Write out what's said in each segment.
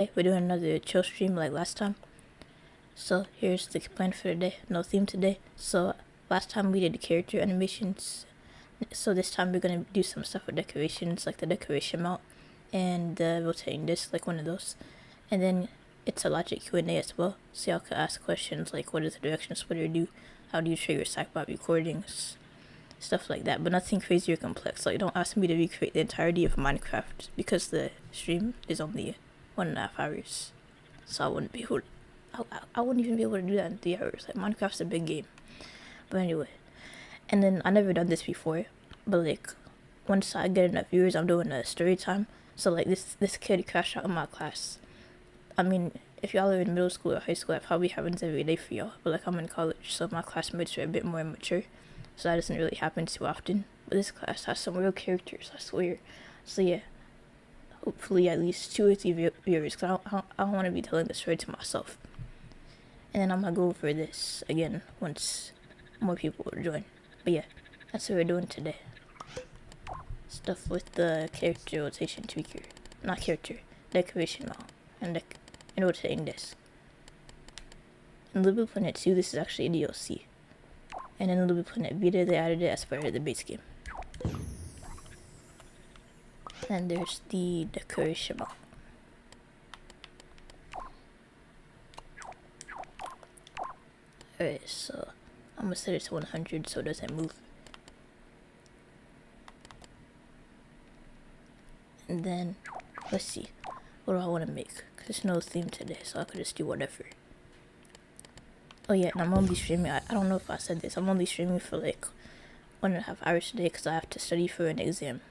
We're doing another chill stream like last time. So here's the plan for today. No theme today. So last time we did the character animations. So this time we're gonna do some stuff with decorations, like the decoration mount and the rotating disc, like one of those. And then it's a logic Q&A as well. So y'all can ask questions like what does the direction splitter do? How do you trigger Astrobot recordings? Stuff like that, but nothing crazy or complex. Like don't ask me to recreate the entirety of Minecraft because the stream is only 1.5 hours. So I wouldn't be able to, I wouldn't even be able to do that in 3 hours. Like Minecraft's a big game. But anyway. And then I never done this before. But like once I get enough viewers, I'm doing a story time. So like this kid crashed out in my class. I mean, if y'all are in middle school or high school, that probably happens every day for y'all. But like I'm in college, so my classmates are a bit more immature. So that doesn't really happen too often. But this class has some real characters, I swear. So yeah. Hopefully at least 2 or 3 viewers, because I don't want to be telling the story to myself. And then I'm going to go over this again once more people will join. But yeah, that's what we're doing today. Stuff with the character rotation tweaker. Not character, decoration mount. And rotating disc. In LBP Planet 2, this is actually a DLC. And in LBP Planet Beta, they added it as part of the base game. And there's the decoration mount. Alright, so I'm gonna set it to 100 so it doesn't move. And then, let's see, what do I want to make? Because there's no theme today, so I could just do whatever. Oh yeah, and I'm only streaming, I don't know if I said this, I'm only streaming for like 1.5 hours today because I have to study for an exam.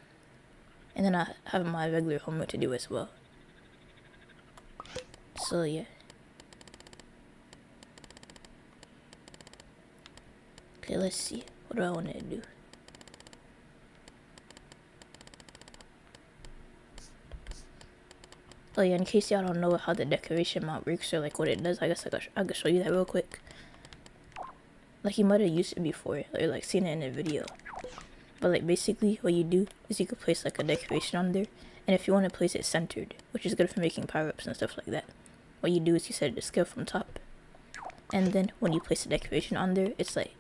And then I have my regular homework to do as well. So yeah. Okay, let's see. What do I want to do? Oh yeah, in case y'all don't know how the decoration mount works or like what it does, I guess I could show you that real quick. Like you might have used it before or like seen it in a video. But like basically what you do is you could place like a decoration on there, and if you want to place it centered, which is good for making power-ups and stuff like that, what you do is you set it to scale from top, and then when you place the decoration on there, it's like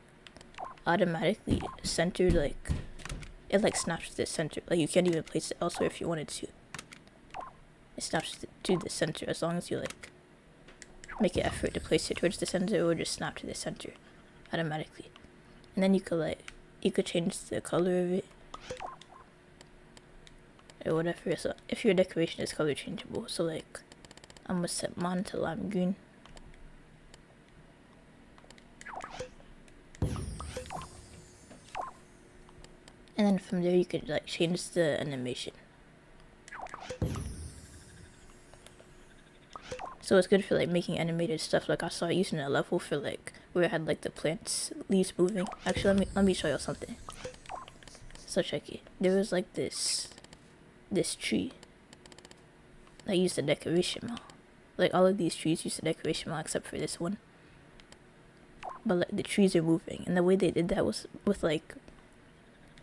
automatically centered, like it like snaps to the center. Like you can't even place it elsewhere if you wanted to. It snaps to the center as long as you like make an effort to place it towards the center, or just snap to the center automatically. And then you could change the color of it or whatever. So if your decoration is color changeable, so like I'm gonna set mine to lime green. And then from there you could like change the animation. So it's good for like making animated stuff. Like I saw it using a level for like where it had like the plants leaves moving. Actually, let me show you something. So check it. There was like this tree that used the decoration mount. Like all of these trees use the decoration mount except for this one. But like the trees are moving, and the way they did that was with like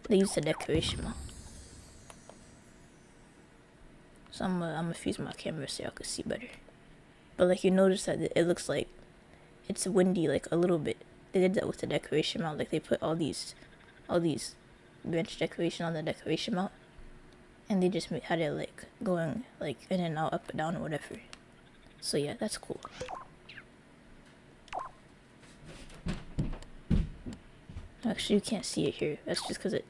they used the decoration mount. So I'm gonna fuse my camera so y'all can see better. But like you notice that it looks like it's windy like a little bit. They did that with the decoration mount. Like they put all these bench decoration on the decoration mount, and they just had it like going like in and out, up and down, or whatever. So yeah, that's cool. Actually, you can't see it here. That's just because it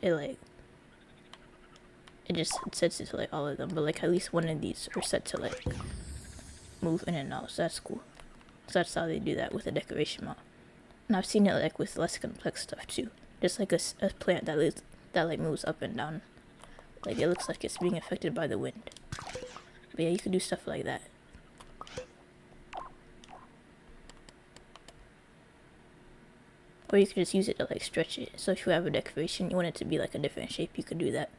sets it to like all of them. But like at least one of these are set to like move in and out, so that's cool. So that's how they do that with the decoration mount. And I've seen it like with less complex stuff too. Just like a plant that like moves up and down. Like it looks like it's being affected by the wind. But yeah, you could do stuff like that. Or you could just use it to like stretch it. So if you have a decoration, you want it to be like a different shape, you could do that.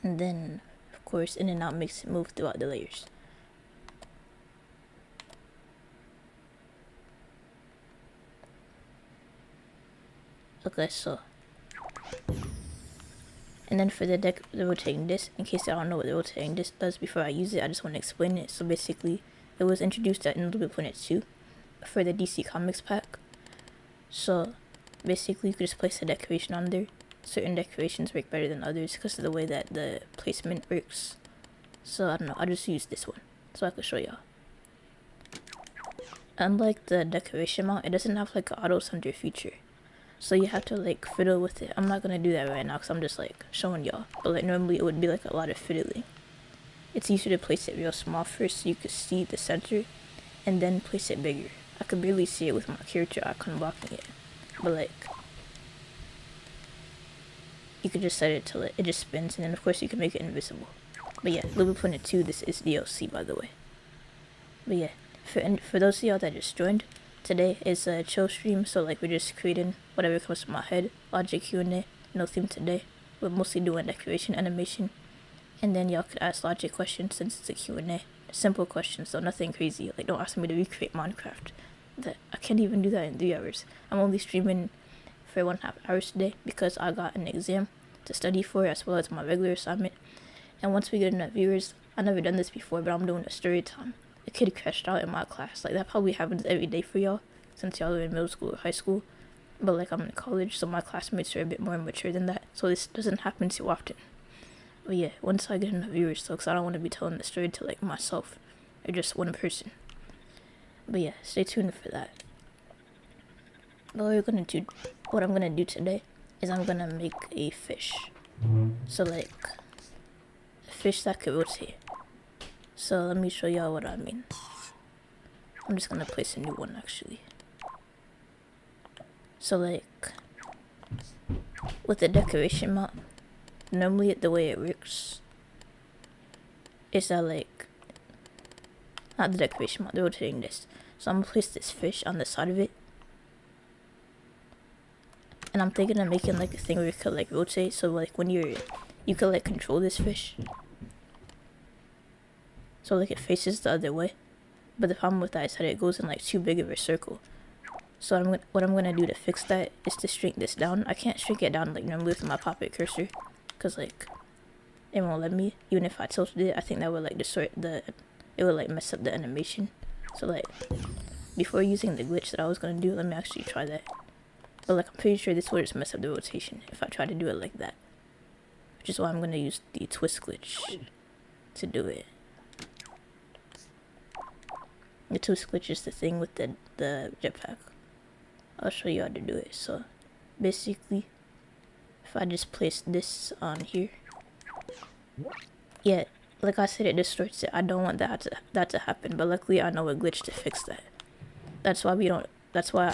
And then, of course, in and out makes it move throughout the layers. Okay, so, and then for the rotating disc, in case I don't know what the rotating disc does before I use it, I just want to explain it. So basically, it was introduced in LBP3 for the DC Comics pack. So basically, you could just place a decoration on there. Certain decorations work better than others because of the way that the placement works. So I don't know, I'll just use this one so I can show y'all. Unlike the decoration mount, it doesn't have like an auto center feature. So you have to like fiddle with it. I'm not gonna do that right now because I'm just like showing y'all. But like normally it would be like a lot of fiddling. It's easier to place it real small first so you could see the center and then place it bigger. I could barely see it with my character icon blocking it. But like, you could just set it till it just spins, and then of course you can make it invisible. But yeah, LBP2, this is DLC by the way. But yeah, for those of y'all that just joined, today is a chill stream, so like we're just creating whatever comes to my head, logic Q&A, no theme today. We're mostly doing decoration animation, and then y'all could ask logic questions since it's a Q&A. Simple questions, so nothing crazy. Like don't ask me to recreate Minecraft. That I can't even do that in 3 hours. I'm only streaming for 1.5 hours today because I got an exam to study for as well as my regular assignment. And once we get enough viewers, I've never done this before, but I'm doing a story time. A kid crashed out in my class. Like that probably happens every day for y'all since y'all are in middle school or high school. But like I'm in college, so my classmates are a bit more mature than that. So this doesn't happen too often. But yeah, once I get enough viewers, so because I don't want to be telling the story to like myself or just one person. But yeah, stay tuned for that. But what I'm gonna do today is I'm gonna make a fish. So like a fish that could rotate. So let me show y'all what I mean. I'm just gonna place a new one actually. So like with the decoration mount, normally the way it works is that like not the decoration mount, the rotating disc. So I'm gonna place this fish on the side of it. And I'm thinking of making like a thing where you could like rotate, so like when you could like control this fish. So like it faces the other way. But the problem with that is that it goes in like too big of a circle. So what I'm gonna do to fix that is to shrink this down. I can't shrink it down like normally with my poppet cursor, cause like it won't let me. Even if I tilted it, I think that would like distort it would like mess up the animation. So like before using the glitch that I was gonna do, let me actually try that. But like I'm pretty sure this would just mess up the rotation if I try to do it like that. Which is why I'm gonna use the twist glitch to do it. The twist glitch is the thing with the jetpack. I'll show you how to do it. So basically, if I just place this on here, yeah, like I said, it distorts it. I don't want that to happen, but luckily I know a glitch to fix that. That's why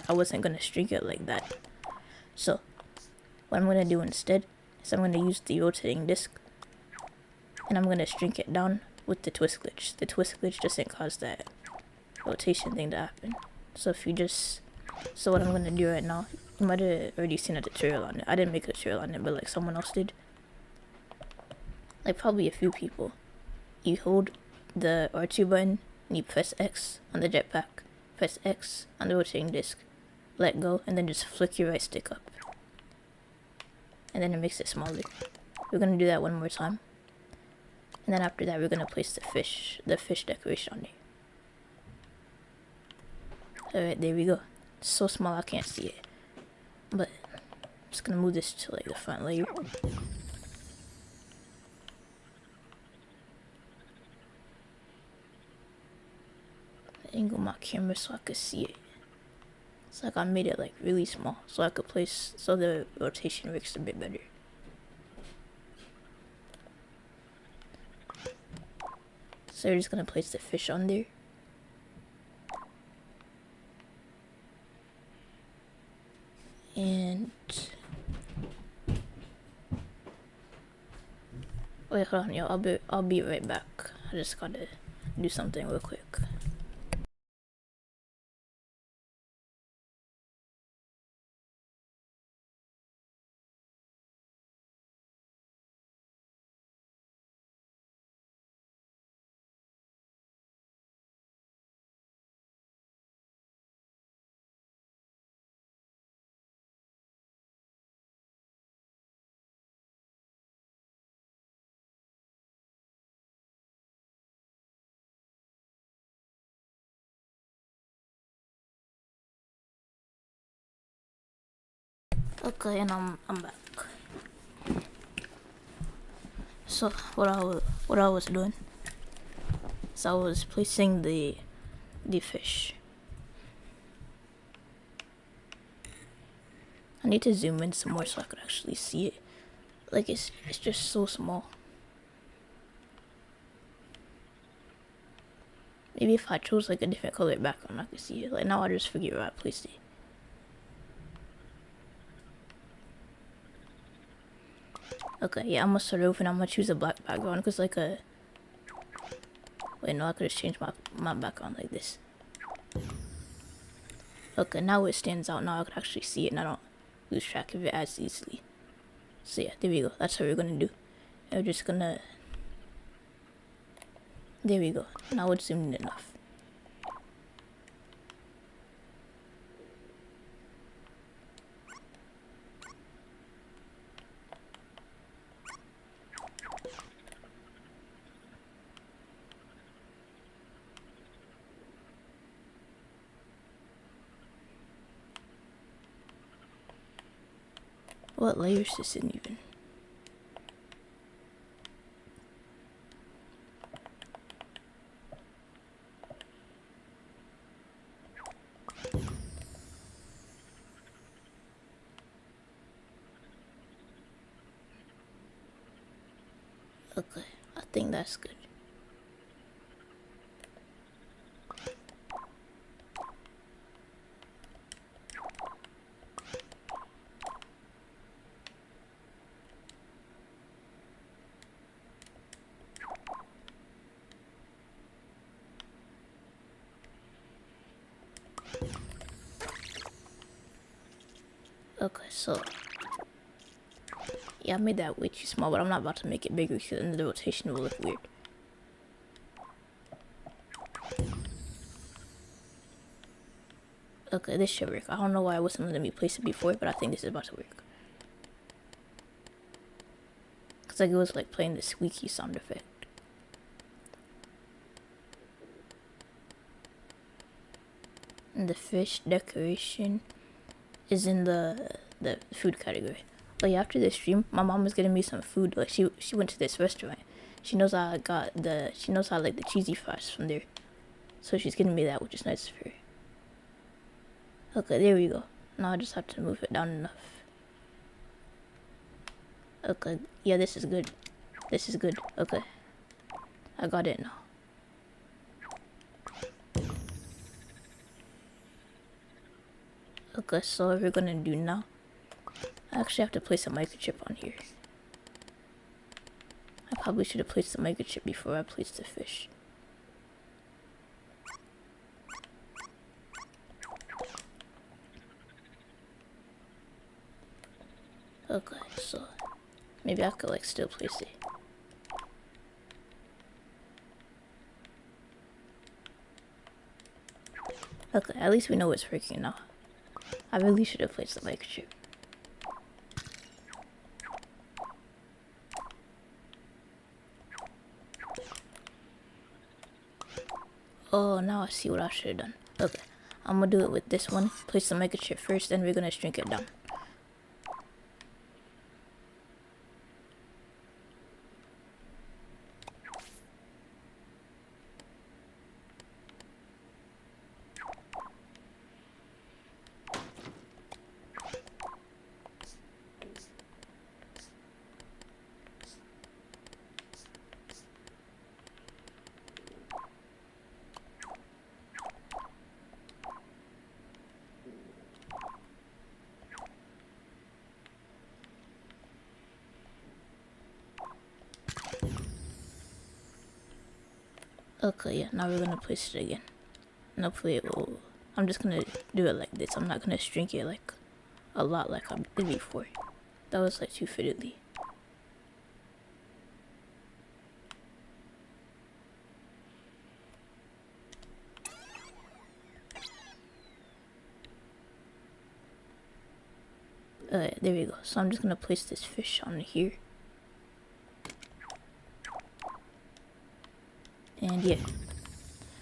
I wasn't gonna shrink it like that. So what I'm gonna do instead is I'm gonna use the rotating disc, and I'm gonna shrink it down with the twist glitch. The twist glitch doesn't cause that rotation thing to happen. So what I'm gonna do right now, you might have already seen a tutorial on it. I didn't make a tutorial on it, but like someone else did. Like probably a few people. You hold the R2 button and you press X on the jetpack, press X on the rotating disc, let go, and then just flick your right stick up. And then it makes it smaller. We're gonna do that one more time. And then after that we're gonna place the fish decoration on there. Alright, there we go. It's so small I can't see it. But I'm just gonna move this to like the front layer. Angle my camera so I could see it. It's like I made it like really small so I could place, so the rotation works a bit better. So we're just gonna place the fish on there. And wait, hold on, y'all. I'll be right back. I just gotta do something real quick. Okay, and I'm back. So what I was doing is I was placing the fish. I need to zoom in some more so I could actually see it. Like it's just so small. Maybe if I chose like a different color background I could see it. Like now I just forget where I placed it. Okay, yeah, I'm gonna start over and I'm gonna choose a black background because like a... Wait, no, I could just change my background like this. Okay, now it stands out. Now I can actually see it and I don't lose track of it as easily. So yeah, there we go. That's what we're gonna do. And we're just gonna... There we go. Now it's zoomed in enough. What layer is this in even? Okay, I think that's good. Okay, so yeah, I made that way too small, but I'm not about to make it bigger because then the rotation will look weird. Okay, this should work. I don't know why I wasn't letting me place it before, but I think this is about to work. Cause like it was like playing the squeaky sound effect. And the fish decoration is in the food category. Like after the stream, my mom was getting me some food. Like she went to this restaurant. She knows I like the cheesy fries from there. So she's getting me that, which is nice of her. Okay, there we go. Now I just have to move it down enough. Okay, yeah, this is good. This is good. Okay. I got it now. Okay, so what we're gonna do now, I actually have to place a microchip on here. I probably should have placed the microchip before I placed the fish. Okay, so maybe I could like still place it. Okay, at least we know it's working now. I really should have placed the microchip. Oh, now I see what I should have done. Okay, I'm gonna do it with this one. Place the microchip first, then we're gonna shrink it down. Okay, yeah, now we're gonna place it again. And hopefully it will... I'm just gonna do it like this. I'm not gonna shrink it like a lot like I did before. That was like too fiddly. There we go. So I'm just gonna place this fish on here. And yeah.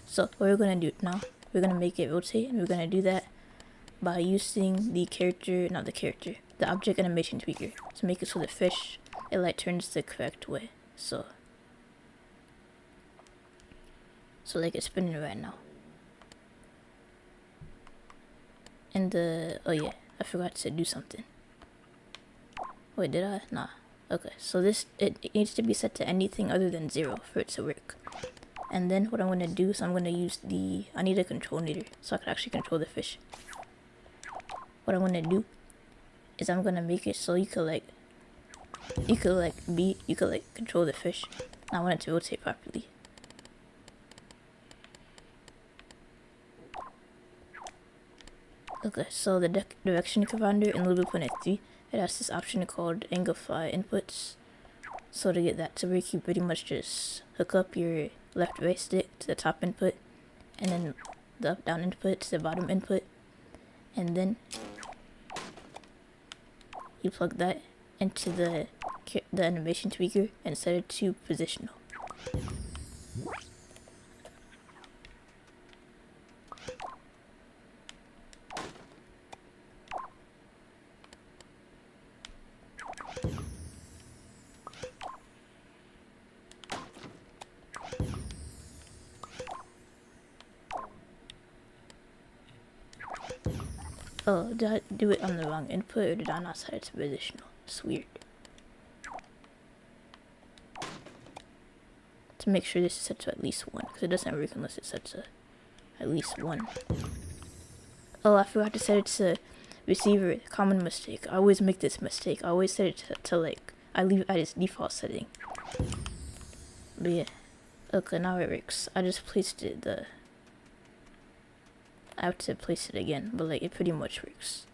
So what we're gonna do now, we're gonna make it rotate, and we're gonna do that by using the the object animation tweaker to make it so the fish, it like turns the correct way. So like it's spinning right now. And the, oh yeah, I forgot to do something. Wait, did I? Nah. Okay, so this, it needs to be set to anything other than 0 for it to work. And then what I'm going to do is I'm going to use I need a control meter so I can actually control the fish. What I'm going to do is I'm going to make it so you could control the fish. And I want it to rotate properly. Okay, so the direction confonder in LBP3, it has this option called amplify inputs. So to get that to work, you pretty much just hook up your left-right stick to the top input, and then the up-down input to the bottom input, and then you plug that into the animation tweaker and set it to positional. Oh, did I do it on the wrong input, or did I not set it to positional? It's weird. To make sure this is set to at least 1, because it doesn't work unless it's set to at least 1. Oh, I forgot to set it to receiver. Common mistake. I always make this mistake. I always set it to like, I leave at its default setting. But yeah. Okay, now it works. I just placed it I have to place it again, but like it pretty much works.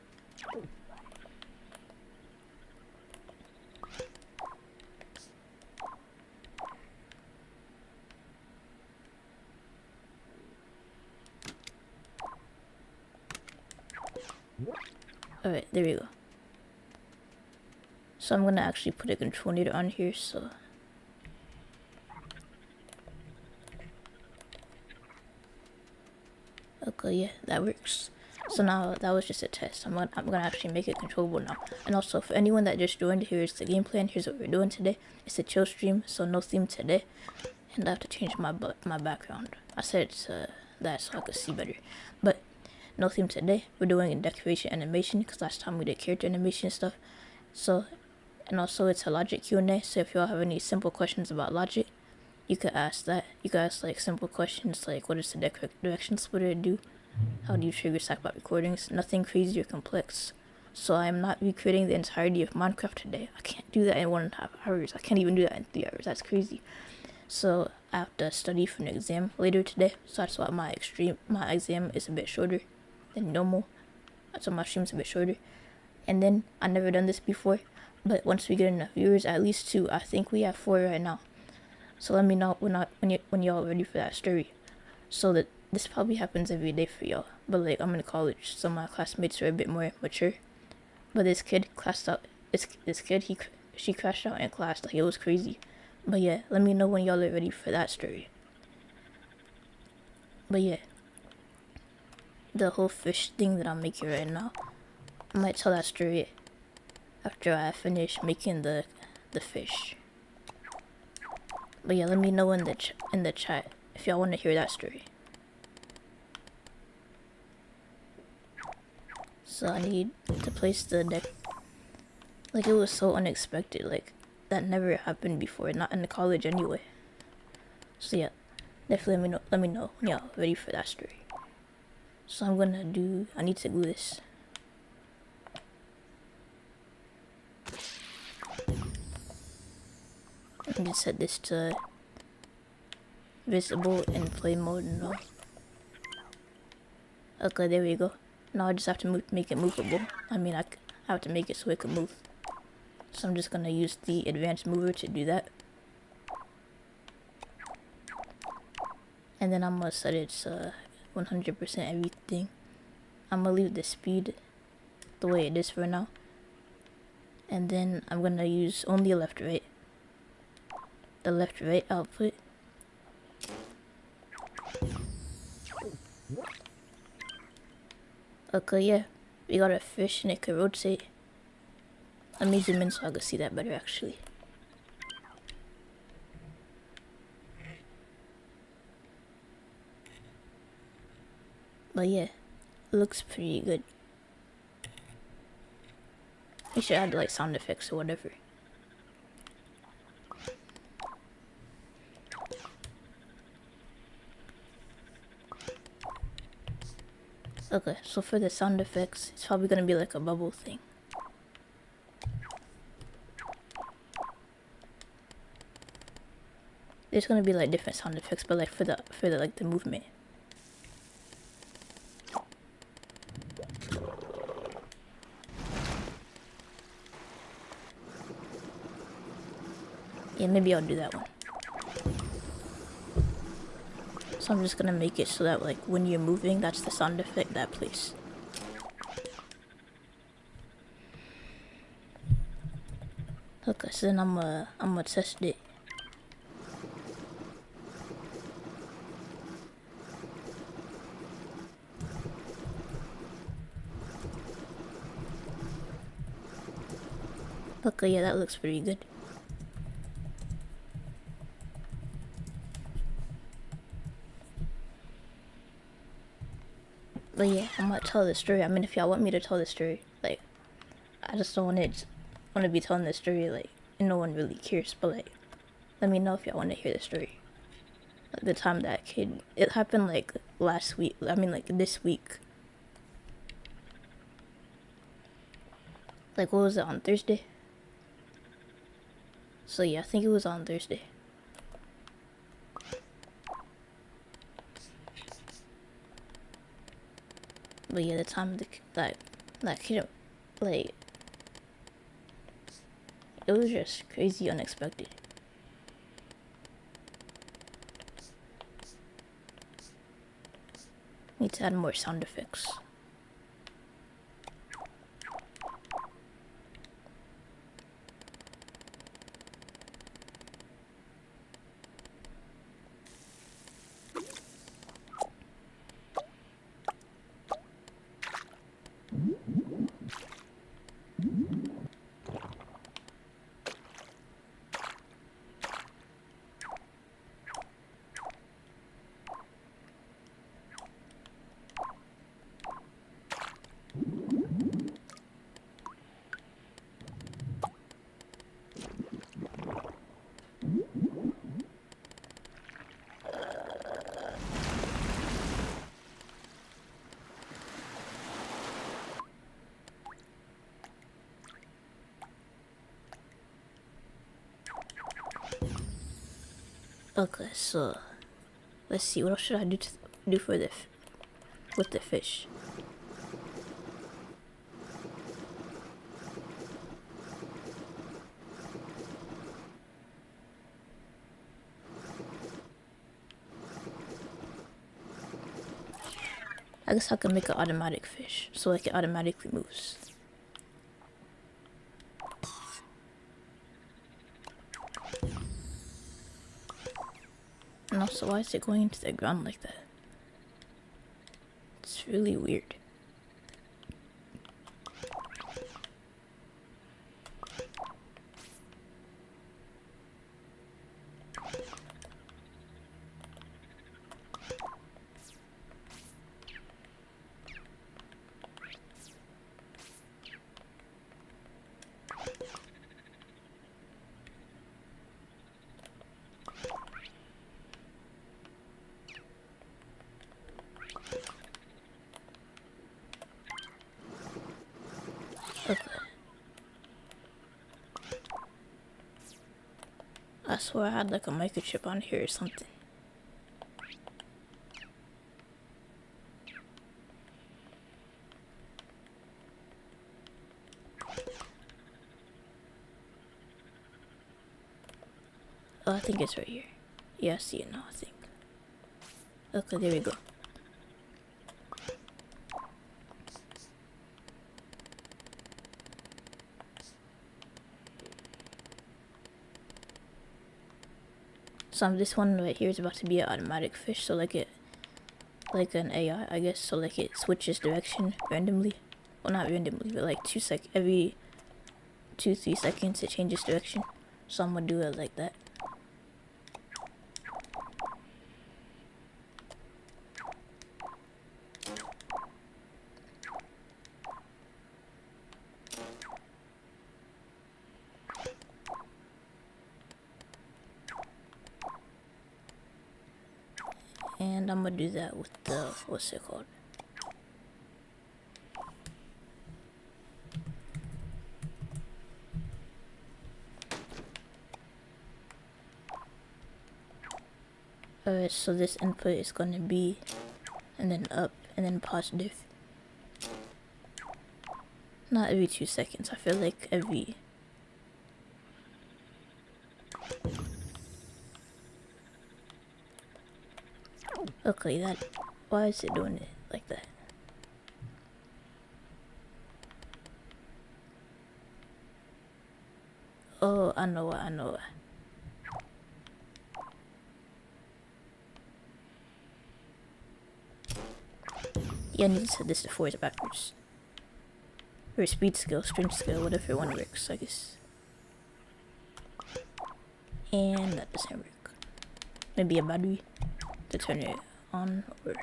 Alright, there we go. So I'm gonna actually put a control meter on here, so okay, yeah, that works. So now that was just a test. I'm gonna actually make it controllable now. And also, for anyone that just joined, here's the game plan. Here's what we're doing today. It's a chill stream, so no theme today. And I have to change my background. I set it to that so I could see better. But no theme today. We're doing a decoration animation because last time we did character animation stuff. So, and also it's a logic Q&A. So if y'all have any simple questions about logic, you could ask that. You could ask like simple questions like, what does the direction splitter do? How do you trigger Sackbot recordings? Nothing crazy or complex. So I am not recreating the entirety of Minecraft today. I can't do that in 1.5 hours. I can't even do that in 3 hours. That's crazy. So I have to study for an exam later today. So that's why my exam is a bit shorter than normal. So my stream's a bit shorter. And then I've never done this before, but once we get enough viewers, at least 2. I think we have 4 right now. So let me know when y'all ready for that story. So that this probably happens every day for y'all. But like I'm in college, so my classmates are a bit more mature. But this kid classed out. This kid she crashed out in class. Like it was crazy. But yeah, let me know when y'all are ready for that story. But yeah, the whole fish thing that I'm making right now, I might tell that story after I finish making the fish. But yeah, let me know in the chat if y'all want to hear that story. So I need to place the deck. Like it was so unexpected. Like that never happened before. Not in the college anyway. So yeah, definitely let me know when y'all ready for that story. So I'm gonna do. I need to glue this. I need to set this to visible in play mode and all. Okay, there we go. Now I just have to make it movable. I mean, I have to make it so it can move. So I'm just gonna use the advanced mover to do that. And then I'm gonna set it to 100% everything. I'm gonna leave the speed the way it is for now. And then I'm gonna use only left-right. The left-right output. Okay, yeah, we got a fish and it can rotate. Let me zoom in so I can see that better actually. But yeah, it looks pretty good. You should add like sound effects or whatever. Okay, so for the sound effects, it's probably gonna be like a bubble thing. There's gonna be like different sound effects, but like for the like the movement. Yeah, maybe I'll do that one. So I'm just gonna make it so that like when you're moving, that's the sound effect that plays. Okay, so then I'm gonna test it. Okay, yeah, that looks pretty good. But yeah, I'm gonna tell the story. I mean, if y'all want me to tell the story, like, I just don't want to be telling the story, like, and no one really cares. But like, let me know if y'all want to hear the story. Like, the time that kid, it happened like last week. I mean, like this week. Like, what was it, on Thursday? So yeah, I think it was on Thursday. But yeah, the time that kid, like, it was just crazy unexpected. Need to add more sound effects. Okay, so let's see. What else should I do for with the fish? I guess I can make an automatic fish, so like it automatically moves. And also, why is it going into the ground like that? It's really weird. Okay. I swear I had like a microchip on here or something. Oh, I think it's right here. Yeah, I see it now, I think. Okay, there we go. So this one right here is about to be an automatic fish, so like an AI, I guess. So like it switches direction randomly. Well, not randomly, but like every 2-3 seconds to change its direction. So I'm gonna do it like that. And I'm gonna do that with the, what's it called? Alright, so this input is gonna be, and then up, and then positive. Not every 2 seconds, I feel like every... Okay, that, why is it doing it like that? Oh, I know why. Yeah, I need to set this to 4 backwards. Or speed scale, strength scale, whatever one works, I guess. And that doesn't work. Maybe a battery to turn it on, or...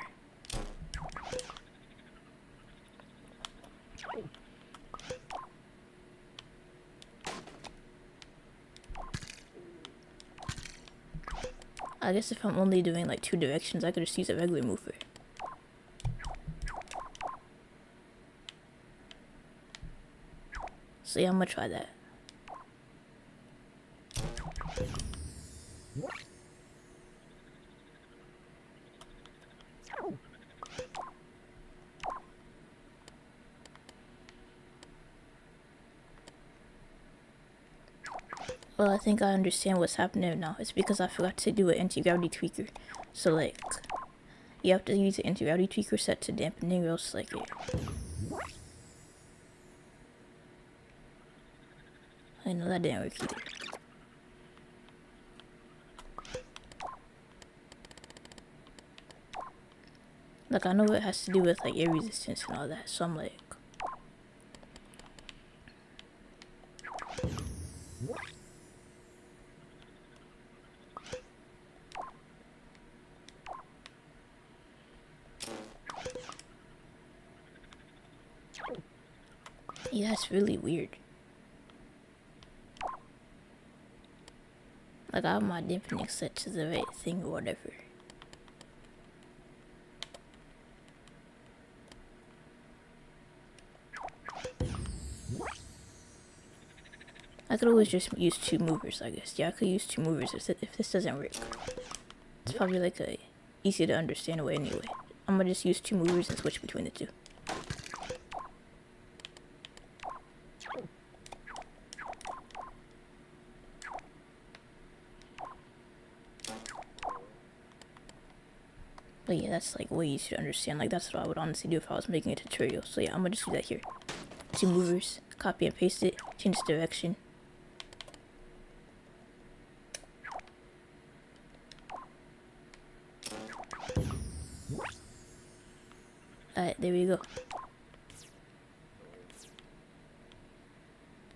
I guess if I'm only doing like 2 directions, I could just use a regular mover. So yeah, I'm gonna try that. Well, I think I understand what's happening now. It's because I forgot to do an anti-gravity tweaker. So like, you have to use the anti-gravity tweaker set to dampening, or else like it... I know that didn't work either. Like, I know it has to do with like air resistance and all that, so I'm like... Yeah, that's really weird. Like, I have my dampening set to the right thing or whatever. I could always just use 2 movers, I guess. Yeah, I could use 2 movers if this doesn't work. It's probably like a easy to understand way anyway. I'm gonna just use 2 movers and switch between the 2. But yeah, that's like way easier to understand. Like, that's what I would honestly do if I was making a tutorial. So yeah, I'm gonna just do that here. 2 movers, copy and paste it, change the direction. Alright, there we go.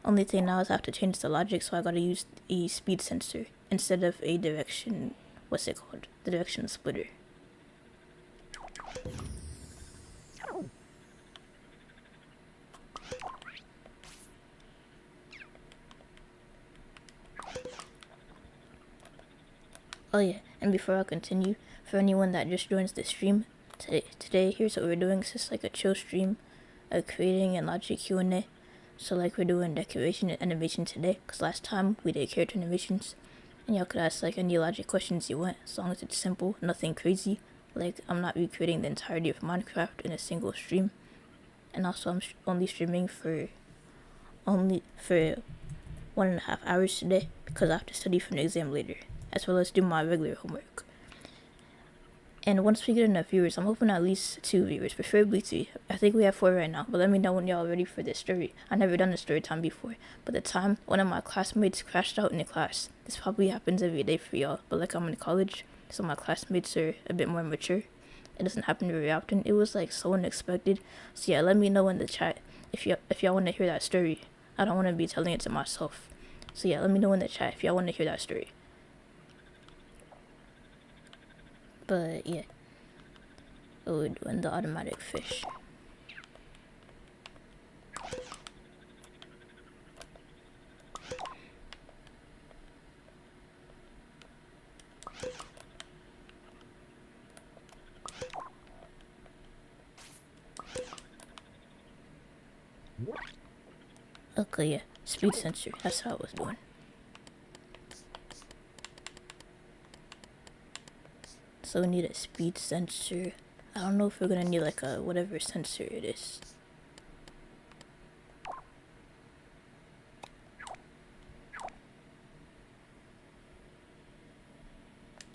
Only thing now is I have to change the logic, so I gotta use a speed sensor instead of a direction, what's it called? The direction splitter. Oh yeah, and before I continue, for anyone that just joins the stream, today here's what we're doing. It's just like a chill stream, creating and logic Q&A. So like, we're doing decoration and animation today, because last time we did character animations, and y'all could ask like any logic questions you want, as long as it's simple, nothing crazy. Like, I'm not recreating the entirety of Minecraft in a single stream. And also I'm only streaming for 1.5 hours today, because I have to study for an exam later, as well as do my regular homework. And once we get enough viewers, I'm hoping at least 2 viewers, preferably 3. I think we have 4 right now, but let me know when y'all are ready for this story. I've never done a story time before, but the time one of my classmates crashed out in the class. This probably happens every day for y'all, but like, I'm in college, so my classmates are a bit more mature. It doesn't happen very often. It was like so unexpected. So yeah, let me know in the chat if y'all want to hear that story. I don't want to be telling it to myself. So yeah, let me know in the chat if y'all want to hear that story. But yeah, we're doing the automatic fish. Okay, yeah, speed sensor, that's how I was doing. So we need a speed sensor. I don't know if we're gonna need like a whatever sensor it is.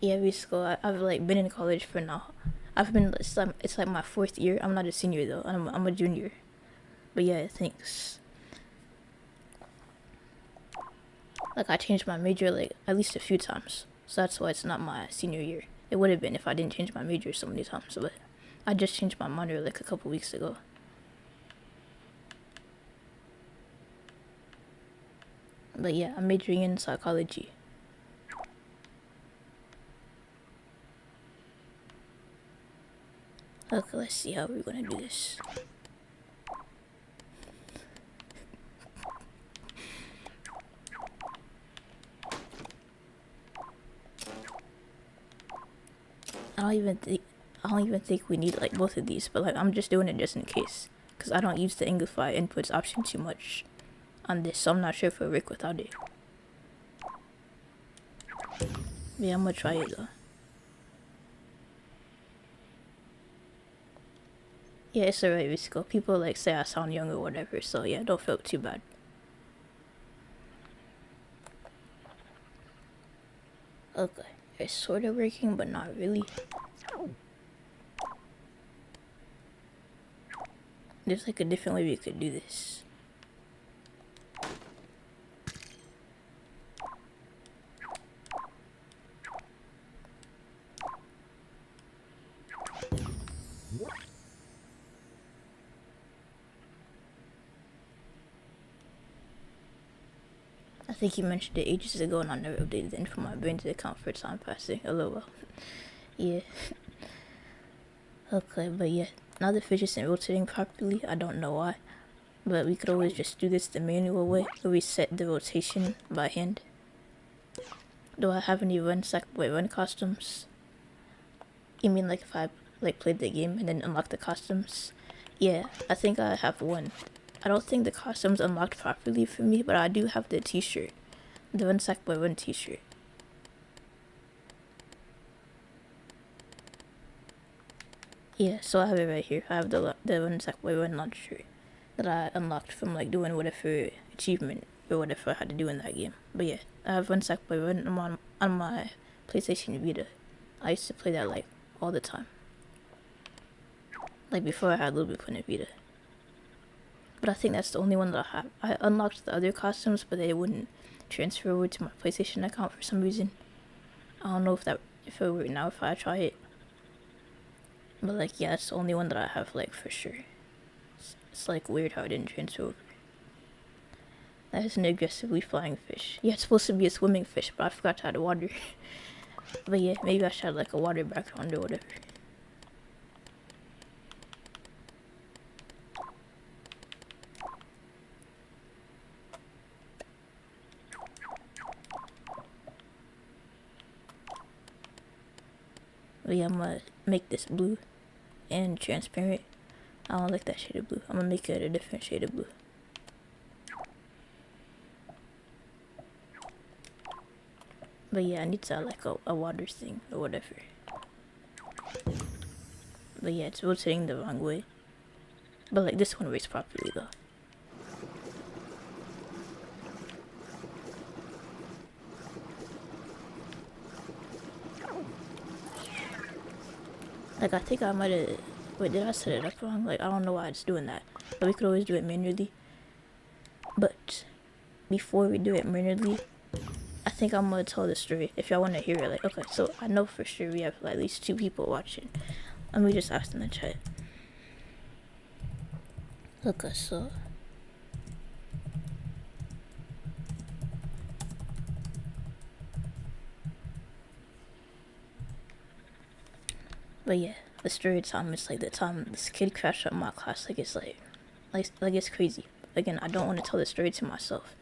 Yeah, basically, I've like been in college for now. It's like my 4th year. I'm not a senior though. I'm a junior. But yeah, thanks. Like I changed my major like at least a few times, so that's why it's not my senior year. It would have been if I didn't change my major so many times, but I just changed my minor like a couple weeks ago. But yeah, I'm majoring in psychology. Okay, let's see how we're gonna do this. I don't even think we need like both of these, but like I'm just doing it just in case, because I don't use the Englify inputs option too much on this, so I'm not sure if it'll work without it. Yeah, I'm gonna try it though. Yeah, it's alright, Visco. People like say I sound young or whatever, so yeah, don't feel too bad. Okay, it's sort of working, but not really. There's like a different way we could do this. I think you mentioned it ages ago and I never updated the info on my brain to account for time passing. LOL. Yeah. Okay, but yeah. Now the fish isn't rotating properly. I don't know why. But we could always just do this the manual way, where we set the rotation by hand. Do I have any run costumes? You mean like if I like played the game and then unlocked the costumes? Yeah, I think I have one. I don't think the costume's unlocked properly for me, but I do have the t-shirt. The Run Sack Boy Run t-shirt. Yeah, so I have it right here. I have the Run Sack Boy Run launch shirt that I unlocked from like doing whatever achievement or whatever I had to do in that game. But yeah, I have Run Sack Boy Run on my PlayStation Vita. I used to play that like all the time. Like before I had a little bit on Vita. But I think that's the only one that I have. I unlocked the other costumes, but they wouldn't transfer over to my PlayStation account for some reason. I don't know if it'll work now if I try it. But like, yeah, it's the only one that I have, like, for sure. It's like weird how it didn't transfer over. That is an aggressively flying fish. Yeah, it's supposed to be a swimming fish, but I forgot to add water. But yeah, maybe I should add like a water background or whatever. But yeah, I'm gonna make this blue and transparent. I don't like that shade of blue. I'm gonna make it a different shade of blue. But yeah, I need to add like a water thing or whatever. But yeah, it's rotating the wrong way. But like this one works properly though. Like I think I might have, wait, did I set it up wrong? Like I don't know why it's doing that. But we could always do it manually. But before we do it manually, I think I'm gonna tell the story if y'all wanna hear it. Like, okay, so I know for sure we have like, at least 2 people watching. Let me just ask in the chat. Okay, so But yeah, the story time is like the time this kid crashed out in my class. Like it's crazy. Again, I don't want to tell the story to myself.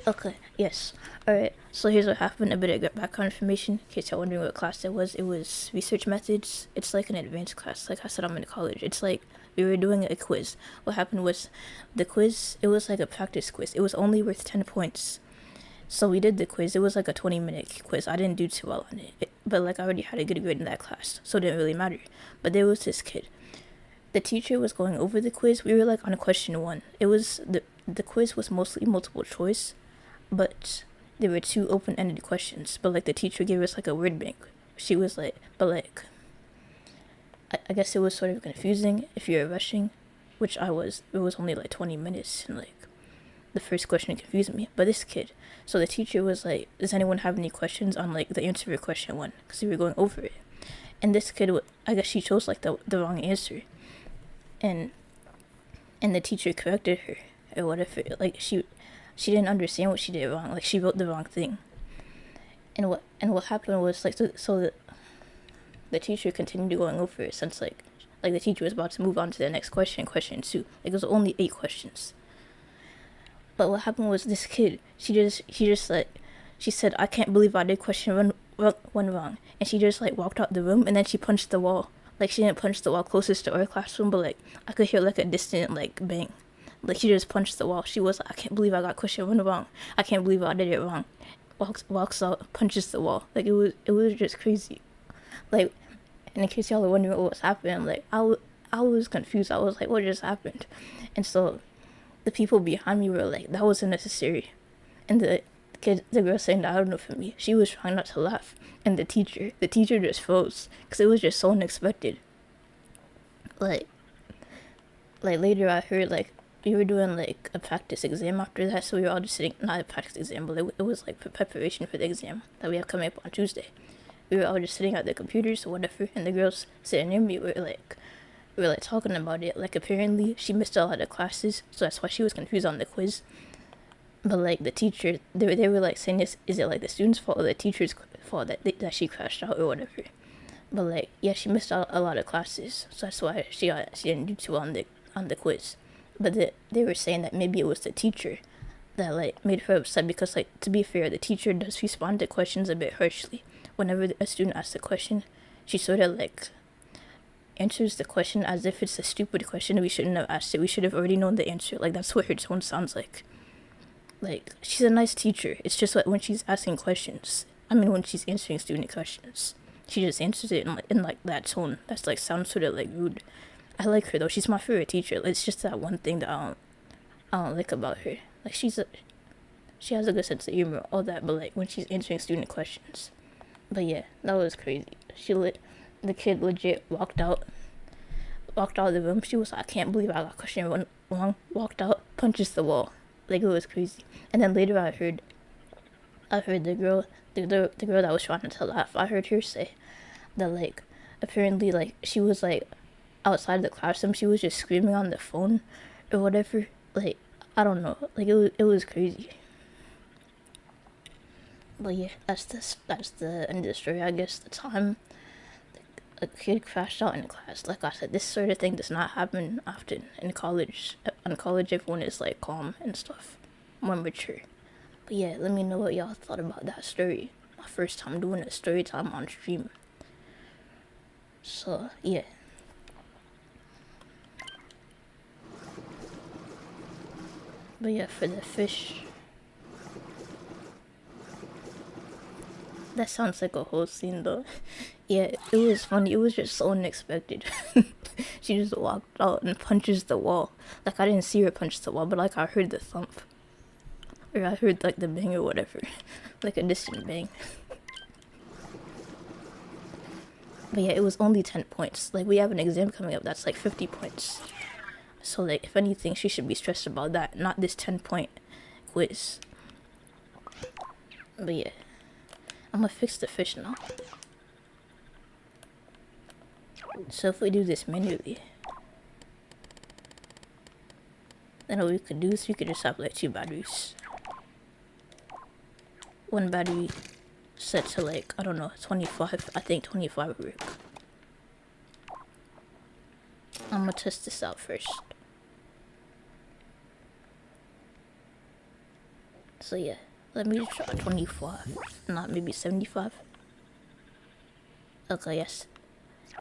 Okay, yes. Alright, so here's what happened. A bit of background information, in case you're wondering what class it was. It was research methods. It's like an advanced class. Like I said, I'm in college. It's like we were doing a quiz. What happened was the quiz, it was like a practice quiz. It was only worth 10 points. So we did the quiz. It was like a 20-minute quiz. I didn't do too well on it. But like I already had a good grade in that class, so it didn't really matter. But there was this kid. The teacher was going over the quiz. We were like on question 1. It was the quiz was mostly multiple choice, but there were 2 open-ended questions. But like the teacher gave us like a word bank. She was like, but like, I guess it was sort of confusing if you're rushing, which I was. It was only like 20 minutes, and like the first question confused me. But this kid, so the teacher was like, does anyone have any questions on like the answer for question 1? Because we were going over it. And this kid, I guess she chose like the wrong answer. And the teacher corrected her or whatever. Like she didn't understand what she did wrong. Like she wrote the wrong thing. And what happened was like so the teacher continued going over it since like the teacher was about to move on to the next question 2. Like it was only 8 questions. But what happened was this kid, she just like, she said, I can't believe I did question 1 wrong. And she just like walked out the room, and then she punched the wall. Like she didn't punch the wall closest to our classroom, but like I could hear like a distant like bang. Like she just punched the wall. She was like, I can't believe I got question 1 wrong. I can't believe I did it wrong. Walks out, punches the wall. Like it was just crazy. Like, and in case y'all are wondering what was happening, like I was confused. I was like, what just happened? And so the people behind me were like, that was unnecessary. And the girl saying that, I don't know, for me, she was trying not to laugh. And the teacher just froze, because it was just so unexpected. Like later I heard like we were doing like a practice exam after that, so we were all just sitting, not a practice exam, but it was like preparation for the exam that we have coming up on Tuesday. We were all just sitting at the computers or whatever, and the girls sitting near me were like talking about it. Like apparently she missed a lot of classes, so that's why she was confused on the quiz. But like the teacher, they were like saying, is it like the student's fault or the teacher's fault that she crashed out or whatever? But like, yeah, she missed out a lot of classes, so that's why she didn't do too well on the quiz. But they were saying that maybe it was the teacher that like made her upset, because like, to be fair, the teacher does respond to questions a bit harshly. Whenever a student asks a question, she sort of like answers the question as if it's a stupid question. We shouldn't have asked it. We should have already known the answer. Like that's what her tone sounds like. Like she's a nice teacher. It's just like when she's asking questions, when she's answering student questions, she just answers it in like that tone. That's like sounds sort of like rude. I like her though. She's my favorite teacher. It's just that one thing that I don't like about her. Like she has a good sense of humor, all that, but like when she's answering student questions. But yeah, that was crazy. The kid legit walked out of the room. She was like, I can't believe I got question 1 wrong. Walked out, punches the wall. Like it was crazy. And then later I heard the girl that was trying to laugh, I heard her say that like apparently like she was like outside the classroom, she was just screaming on the phone or whatever. Like I don't know. Like it was crazy. But yeah, that's the end of the story. I guess the time a kid crashed out in class. Like I said, this sort of thing does not happen often in college. In college, everyone is like calm and stuff, more mature. But yeah, let me know what y'all thought about that story. My first time doing a story time on stream. So yeah. But yeah, for the fish, that sounds like a whole scene though. Yeah, it was funny. It was just so unexpected. She just walked out and punches the wall. Like I didn't see her punch the wall, but like I heard the thump. Or I heard like the bang or whatever. Like a distant bang. But yeah, it was only 10 points. Like we have an exam coming up that's like 50 points. So like if anything, she should be stressed about that, not this 10-point quiz. But yeah, I'm gonna fix the fish now. So if we do this manually, then what we could do is we could just have like 2 batteries. One battery set to like, I don't know, 25. I think 25 would work. I'm gonna test this out first. So yeah, let me try 25, not maybe 75. Okay, yes,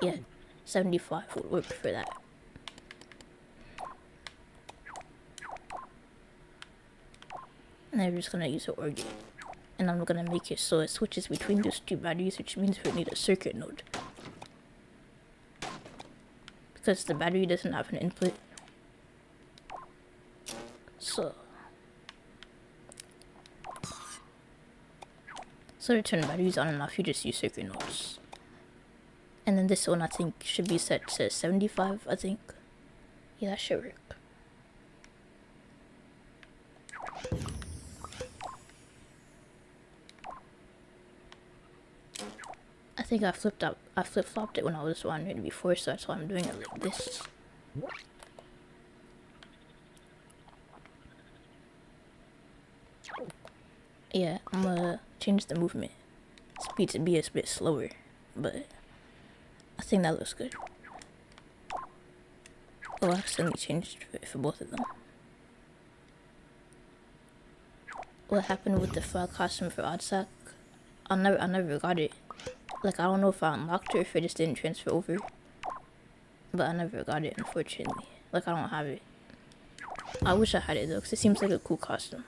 yeah, 75 would work for that. And I'm just gonna use an organ, and I'm gonna make it so it switches between those two batteries, which means we need a circuit node. Because the battery doesn't have an input. So to turn batteries on and off, you just use circuit nodes. And then this one I think should be set to 75, I think. Yeah, that should work. I think I flip-flopped it when I was wandering before, so that's why I'm doing it like this. Yeah, I'm gonna change the movement speed to be a bit slower, but I think that looks good. Oh, I accidentally changed it for both of them. What happened with the file costume for Oddsack? I never got it. Like, I don't know if I unlocked it or if it just didn't transfer over. But I never got it, unfortunately. Like, I don't have it. I wish I had it though, because it seems like a cool costume.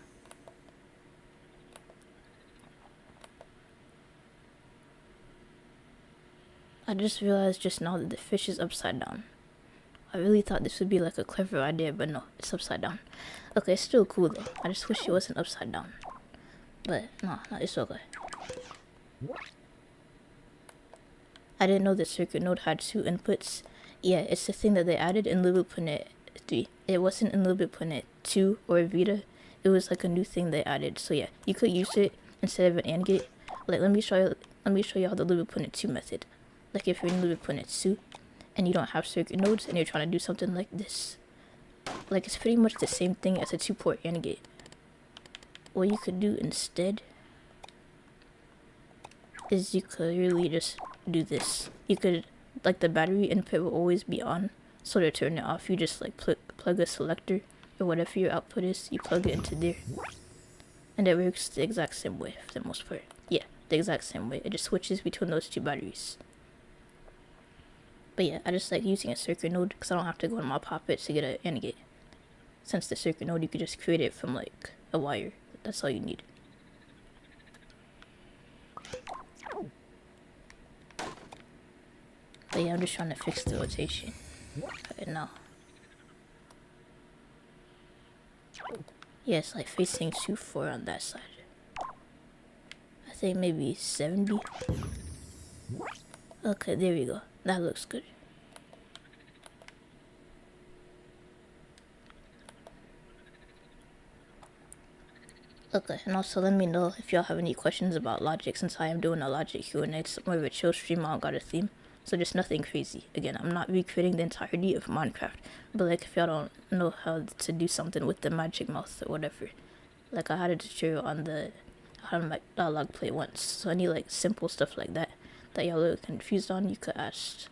I just realized just now that the fish is upside down. I really thought this would be like a clever idea, but no, it's upside down. Okay, it's still cool though. I just wish it wasn't upside down. But no, it's okay. I didn't know the circuit node had 2 inputs. Yeah, it's the thing that they added in LBP3. It wasn't in LBP 2 or Vita. It was like a new thing they added. So yeah, you could use it instead of an AND gate. Like, let me show you how the LBP 2 method. Like, if you're in LBP 2 and you don't have circuit nodes and you're trying to do something like this, like, it's pretty much the same thing as a 2-port AND gate. What you could do instead is you could really just do this. You could, like, the battery input will always be on, so to turn it off you just like plug a selector or whatever your output is, you plug it into there, and it works the exact same way for the most part. Yeah, the exact same way. It just switches between those 2 batteries. But yeah, I just like using a circuit node because I don't have to go on my Poppet to get an AND gate. Since the circuit node, you could just create it from like a wire. That's all you need. But yeah, I'm just trying to fix the rotation right now. Yeah, it's like facing 2-4 on that side. I think maybe 70. Okay, there we go. That looks good. Okay, and also let me know if y'all have any questions about logic, since I am doing a logic Q&A. It's more of a chill stream. I don't got a theme, so just nothing crazy. Again, I'm not recreating the entirety of Minecraft, but like, if y'all don't know how to do something with the magic mouth or whatever, like, I had a tutorial on the log play once, so any like simple stuff like that y'all are confused on, you could ask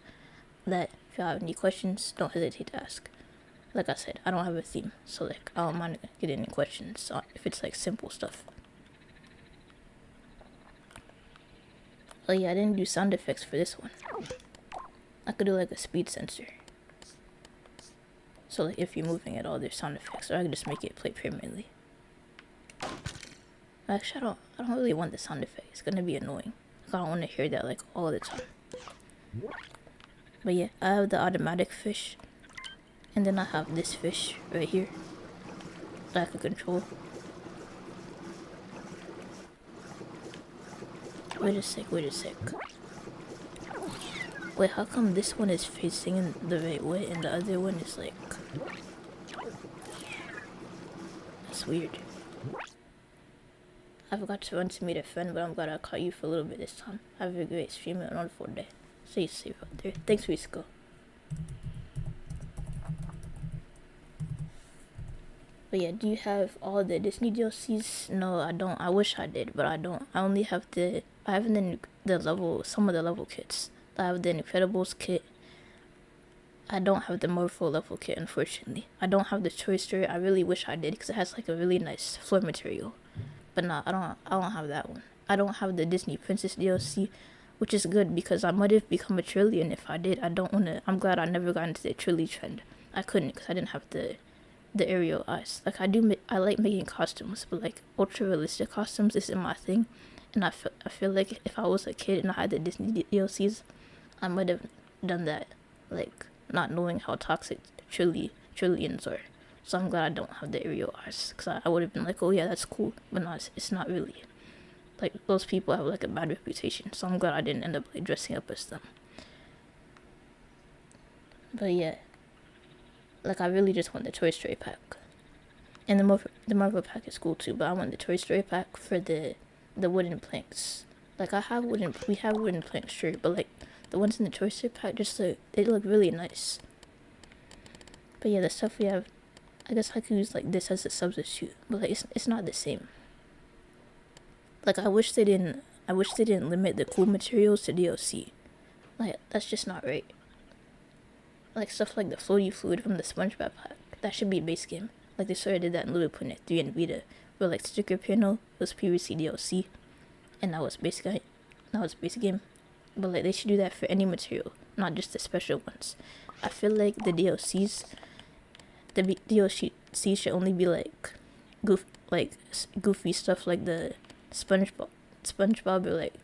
that. If y'all have any questions, don't hesitate to ask. Like I said, I don't have a theme, so like, I don't mind getting any questions on if it's like simple stuff. Oh yeah, I didn't do sound effects for this one. I could do like a speed sensor. So like, if you're moving at all, there's sound effects, or I could just make it play permanently. Actually, I don't really want the sound effect. It's gonna be annoying. Like, I don't want to hear that like all the time. But yeah, I have the automatic fish, and then I have this fish right here that I can control. Wait a sec. Wait, how come this one is facing in the right way and the other one is like... That's weird. I forgot to run to meet a friend, but I'm glad I caught you for a little bit this time. Have a great stream and a wonderful day. Stay safe out there. Thanks, Risco. But yeah, do you have all the Disney DLCs? No, I don't. I wish I did, but I don't. I only have the... I have some of the level kits. I have the Incredibles kit, I don't have the Morpho level kit, unfortunately. I don't have the Toy Story. I really wish I did because it has like a really nice floor material. But no, I don't have that one. I don't have the Disney Princess DLC, which is good because I might have become a trillion if I did. I don't want to. I'm glad I never got into the trilly trend. I couldn't because I didn't have the Ariel eyes. Like I like making costumes, but like ultra realistic costumes isn't my thing. And I feel like if I was a kid and I had the Disney DLCs, I might have done that, like not knowing how toxic trillions are. So I'm glad I don't have the Ariel eyes, because I would have been like, oh yeah, that's cool, but no, it's not really. Like, those people have like a bad reputation, so I'm glad I didn't end up like dressing up as them. But yeah, like I really just want the Toy Story pack, and the Marvel pack is cool too. But I want the Toy Story pack for the wooden planks. Like we have wooden planks, sure, but like the ones in the Toy Story pack they look really nice. But yeah, the stuff we have, I guess I could use like this as a substitute, but like it's not the same. Like I wish they didn't limit the cool materials to DLC. Like that's just not right. Like stuff like the floaty fluid from the SpongeBob pack, that should be base game. Like they sort of did that in LBP3 and Vita, where like sticker panel was previously DLC, and that was base game. But like they should do that for any material, not just the special ones. I feel like the DLCs should only be like goofy stuff, like the SpongeBob, or like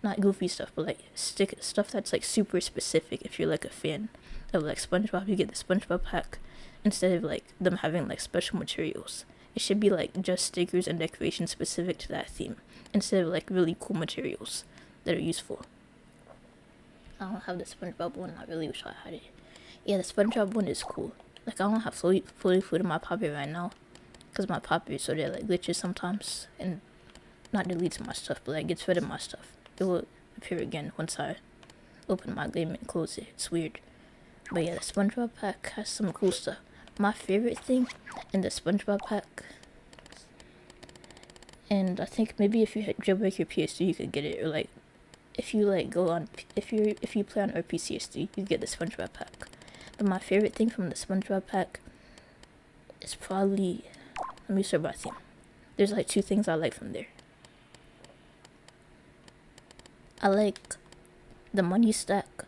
not goofy stuff, but like stuff that's like super specific. If you're like a fan of like SpongeBob, you get the SpongeBob pack instead of like them having like special materials. It should be like just stickers and decorations specific to that theme, instead of like really cool materials that are useful. I don't have the SpongeBob one. I really wish I had it. Yeah, the SpongeBob one is cool. Like I don't have floaty fluid in my Poppy right now, because my Poppy sort of like glitches sometimes and not deletes my stuff, but like gets rid of my stuff. It will appear again once I open my game and close it. It's weird. But yeah, the SpongeBob pack has some cool stuff. My favorite thing in the SpongeBob pack, and I think maybe if you jailbreak your PS3 you could get it, or like if you like if you play on RPCS3 you get the SpongeBob pack. But my favorite thing from the SpongeBob pack is probably, let me start by theme. There's like two things I like from there. I like the money stack,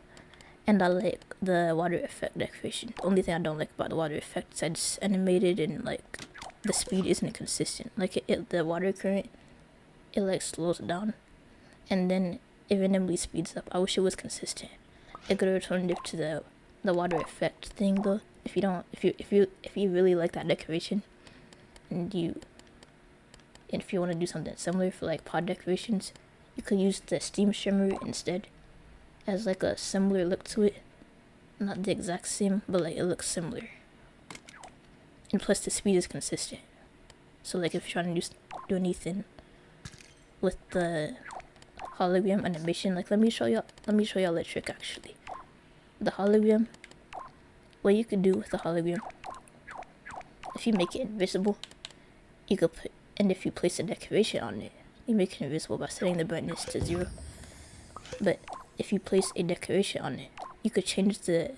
and I like the water effect decoration. The only thing I don't like about the water effect is that it's animated and like the speed isn't consistent. Like the water current, it like slows down and then it randomly speeds up. I wish it was consistent. A good alternative to the water effect thing though, if you really like that decoration, and if you want to do something similar for like pod decorations, you could use the steam shimmer instead, as like a similar look to it. Not the exact same, but like it looks similar. And plus the speed is consistent. So like if you're trying to do anything with the hologram animation, like let me show y'all a trick actually. The hologram, what you could do with the hologram, if you make it invisible, you could put, and if you place a decoration on it, you make it invisible by setting the brightness to 0. But if you place a decoration on it, you could change the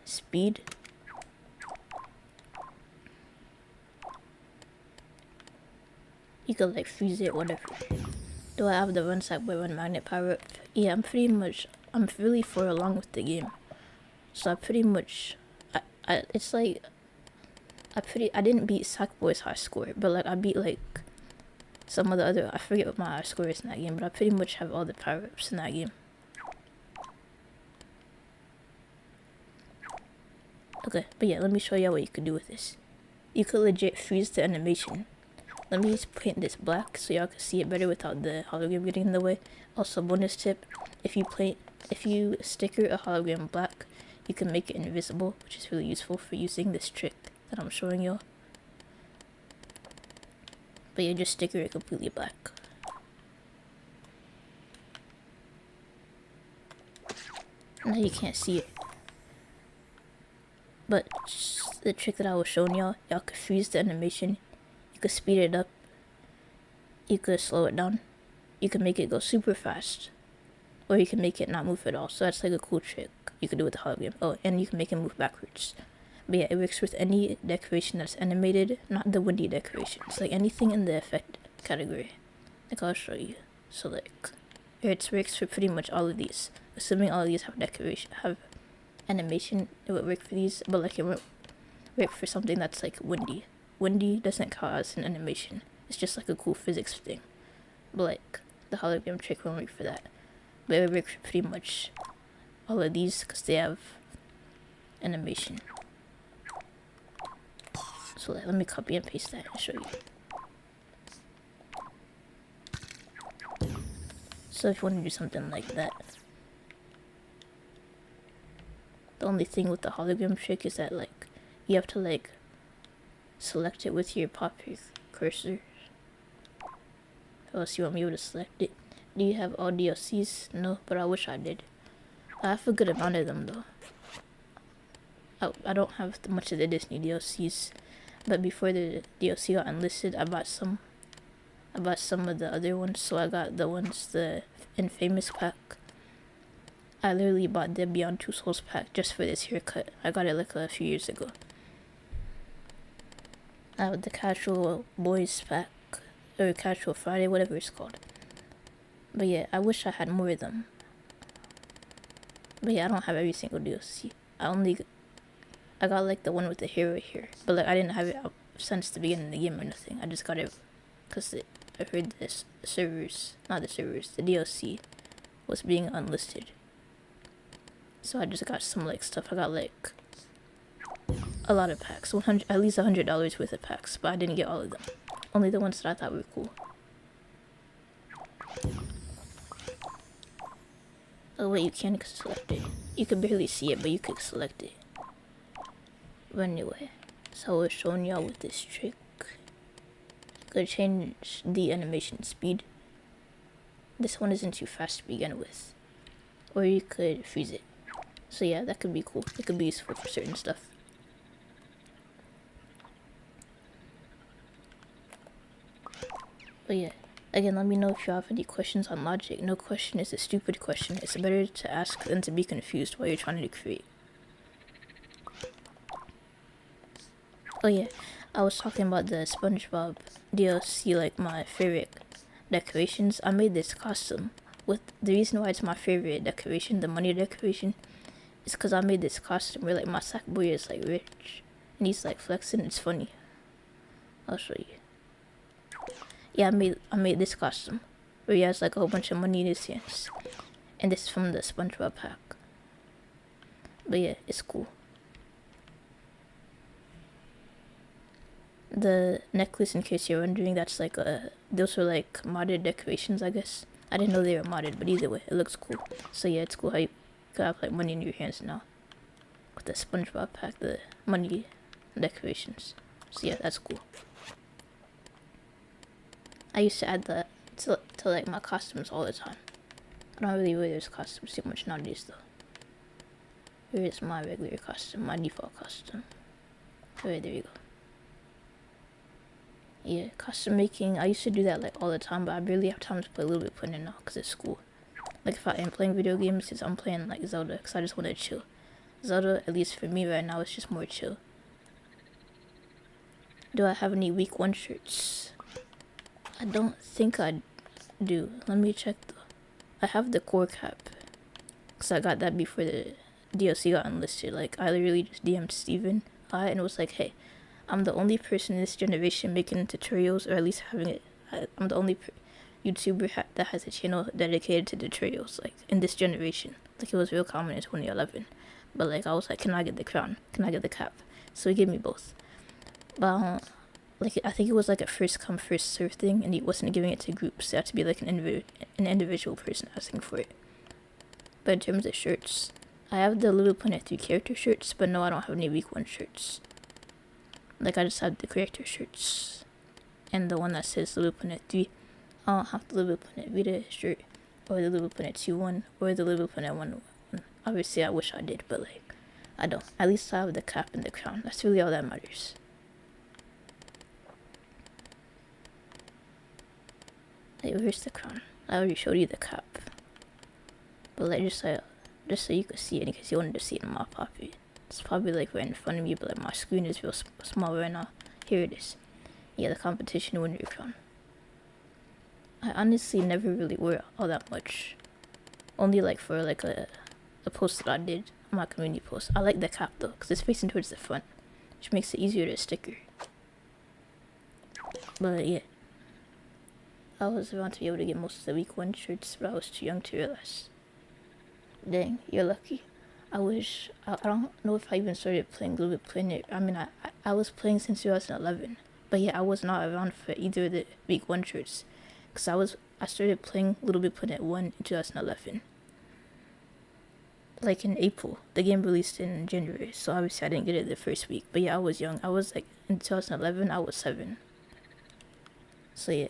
speed. You could like freeze it, whatever. Do I have the run side by run magnet power up? Yeah, I'm really far along with the game. So I didn't beat Sackboy's high score, but like I beat like some of the other, I forget what my high score is in that game, but I pretty much have all the power-ups in that game. Okay, but yeah, let me show y'all what you could do with this. You could legit freeze the animation. Let me just paint this black so y'all can see it better without the hologram getting in the way. Also, bonus tip, if you sticker a hologram black, you can make it invisible, which is really useful for using this trick that I'm showing y'all. But yeah, just sticker it completely black. Now you can't see it. But the trick that I was showing y'all could freeze the animation, you could speed it up, you could slow it down, you could make it go super fast. or you can make it not move at all. So that's like a cool trick you could do with the hologram. Oh, and you can make it move backwards. But yeah, it works with any decoration that's animated, not the windy decorations. Like anything in the effect category. Like I'll show you. So like, it works for pretty much all of these. Assuming all of these have decoration, have animation, it would work for these. But like it won't work for something that's like windy. Windy doesn't count as an animation. It's just like a cool physics thing. But like, the hologram trick won't work for that. But it would work for pretty much all of these because they have animation. So let me copy and paste that and show you. So if you want to do something like that, the only thing with the hologram trick is that like you have to like select it with your cursor. Or else you won't be able to select it. Do you have all DLCs? No, but I wish I did. I have a good amount of them though. I don't have much of the Disney DLCs, but before the DLC got unlisted, I bought some of the other ones. So I got the Infamous pack. I literally bought the Beyond Two Souls pack just for this haircut. I got it like a few years ago. I have the Casual Boys pack, or Casual Friday, whatever it's called. But yeah, I wish I had more of them. But yeah, I don't have every single DLC. I got like the one with the hair right here. But like I didn't have it out since the beginning of the game or nothing. I just got it because I heard the DLC was being unlisted. So I just got some like stuff. I got like a lot of packs, at least $100 worth of packs, but I didn't get all of them. Only the ones that I thought were cool. Oh wait, you can select it. You could barely see it, but you could select it. But anyway, so I was showing y'all with this trick. You could change the animation speed. This one isn't too fast to begin with. Or you could freeze it. So yeah, that could be cool. It could be useful for certain stuff. But yeah, again, let me know if you have any questions on logic. No question is a stupid question. It's better to ask than to be confused while you're trying to create. Oh yeah, I was talking about the SpongeBob DLC, like my favorite decorations. I made this costume. With the reason why it's my favorite decoration, the money decoration, is because I made this costume where like my sack boy is like rich and he's like flexing. It's funny. I'll show you. Yeah, I made this costume where he has like a whole bunch of money in his hands, and this is from the SpongeBob pack. But yeah, it's cool. The necklace, in case you're wondering, that's like those are like modded decorations, I guess. I didn't know they were modded, but either way, it looks cool. So yeah, it's cool how you could have like money in your hands now with the SpongeBob pack, the money decorations. So yeah, that's cool. I used to add that to like my costumes all the time. I don't really wear those costumes too much nowadays though. Here is my regular costume, my default costume. Alright, there you go. Yeah, costume making, I used to do that like all the time, but I barely have time to put a little bit of it now because it's school. Like if I am playing video games, because I'm playing like Zelda, because I just want to chill. Zelda, at least for me right now, it's just more chill. Do I have any week 1 shirts? I don't think I do. Let me check though. I have the core cap, because I got that before the DLC got unlisted. Like I literally just DM'd Steven and it was like, hey, I'm the only person in this generation making tutorials, or at least having it. I'm the only YouTuber that has a channel dedicated to tutorials, like in this generation. Like it was real common in 2011. But like I was like, can I get the crown? Can I get the cap? So he gave me both. But like I think it was like a first come first serve thing, and he wasn't giving it to groups. It had to be like an individual person asking for it. But in terms of shirts, I have the Little Planet 3 character shirts, but no, I don't have any week 1 shirts. Like I just have the character shirts and the one that says Little Planet 3. I don't have the Little Planet Vita shirt, or the Little Planet 2-1, or the Little Planet 1-1. Obviously I wish I did, but like I don't. At least I have the cap and the crown. That's really all that matters. Hey, where's the crown? I already showed you the cap. But like just so you could see it in case you wanted to see it in my pocket. It's probably like right in front of me, but like my screen is real small right now. Here it is. Yeah, the competition winner crown. I honestly never really wear all that much. Only like for like a post that I did on my community post. I like the cap though, because it's facing towards the front, which makes it easier to sticker. But yeah, I was around to be able to get most of the week 1 shirts, but I was too young to realize. Dang, you're lucky. I wish, I don't know if I even started playing Little Bit Planet. I mean, I was playing since 2011. But yeah, I was not around for either of the week 1 shirts. Because I started playing Little Bit Planet 1 in 2011. Like in April. The game released in January. So obviously I didn't get it the first week. But yeah, I was young. I was like, in 2011, I was 7. So yeah.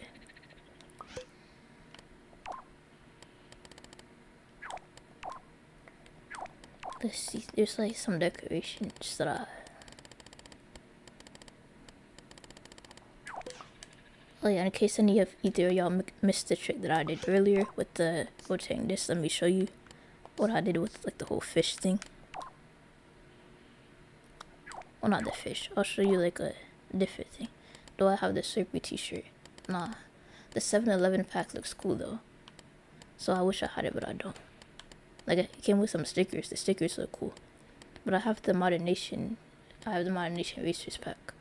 Let's see, there's like some decorations that oh yeah, in case any of either of y'all missed the trick that I did earlier with the rotating this, let me show you what I did with like the whole fish thing. Well, not the fish, I'll show you like a different thing. Do I have the Slurpee t-shirt? Nah. The 7-Eleven pack looks cool though. So I wish I had it, but I don't. Like, it came with some stickers. The stickers look cool. But I have the Modern Nation Racers pack.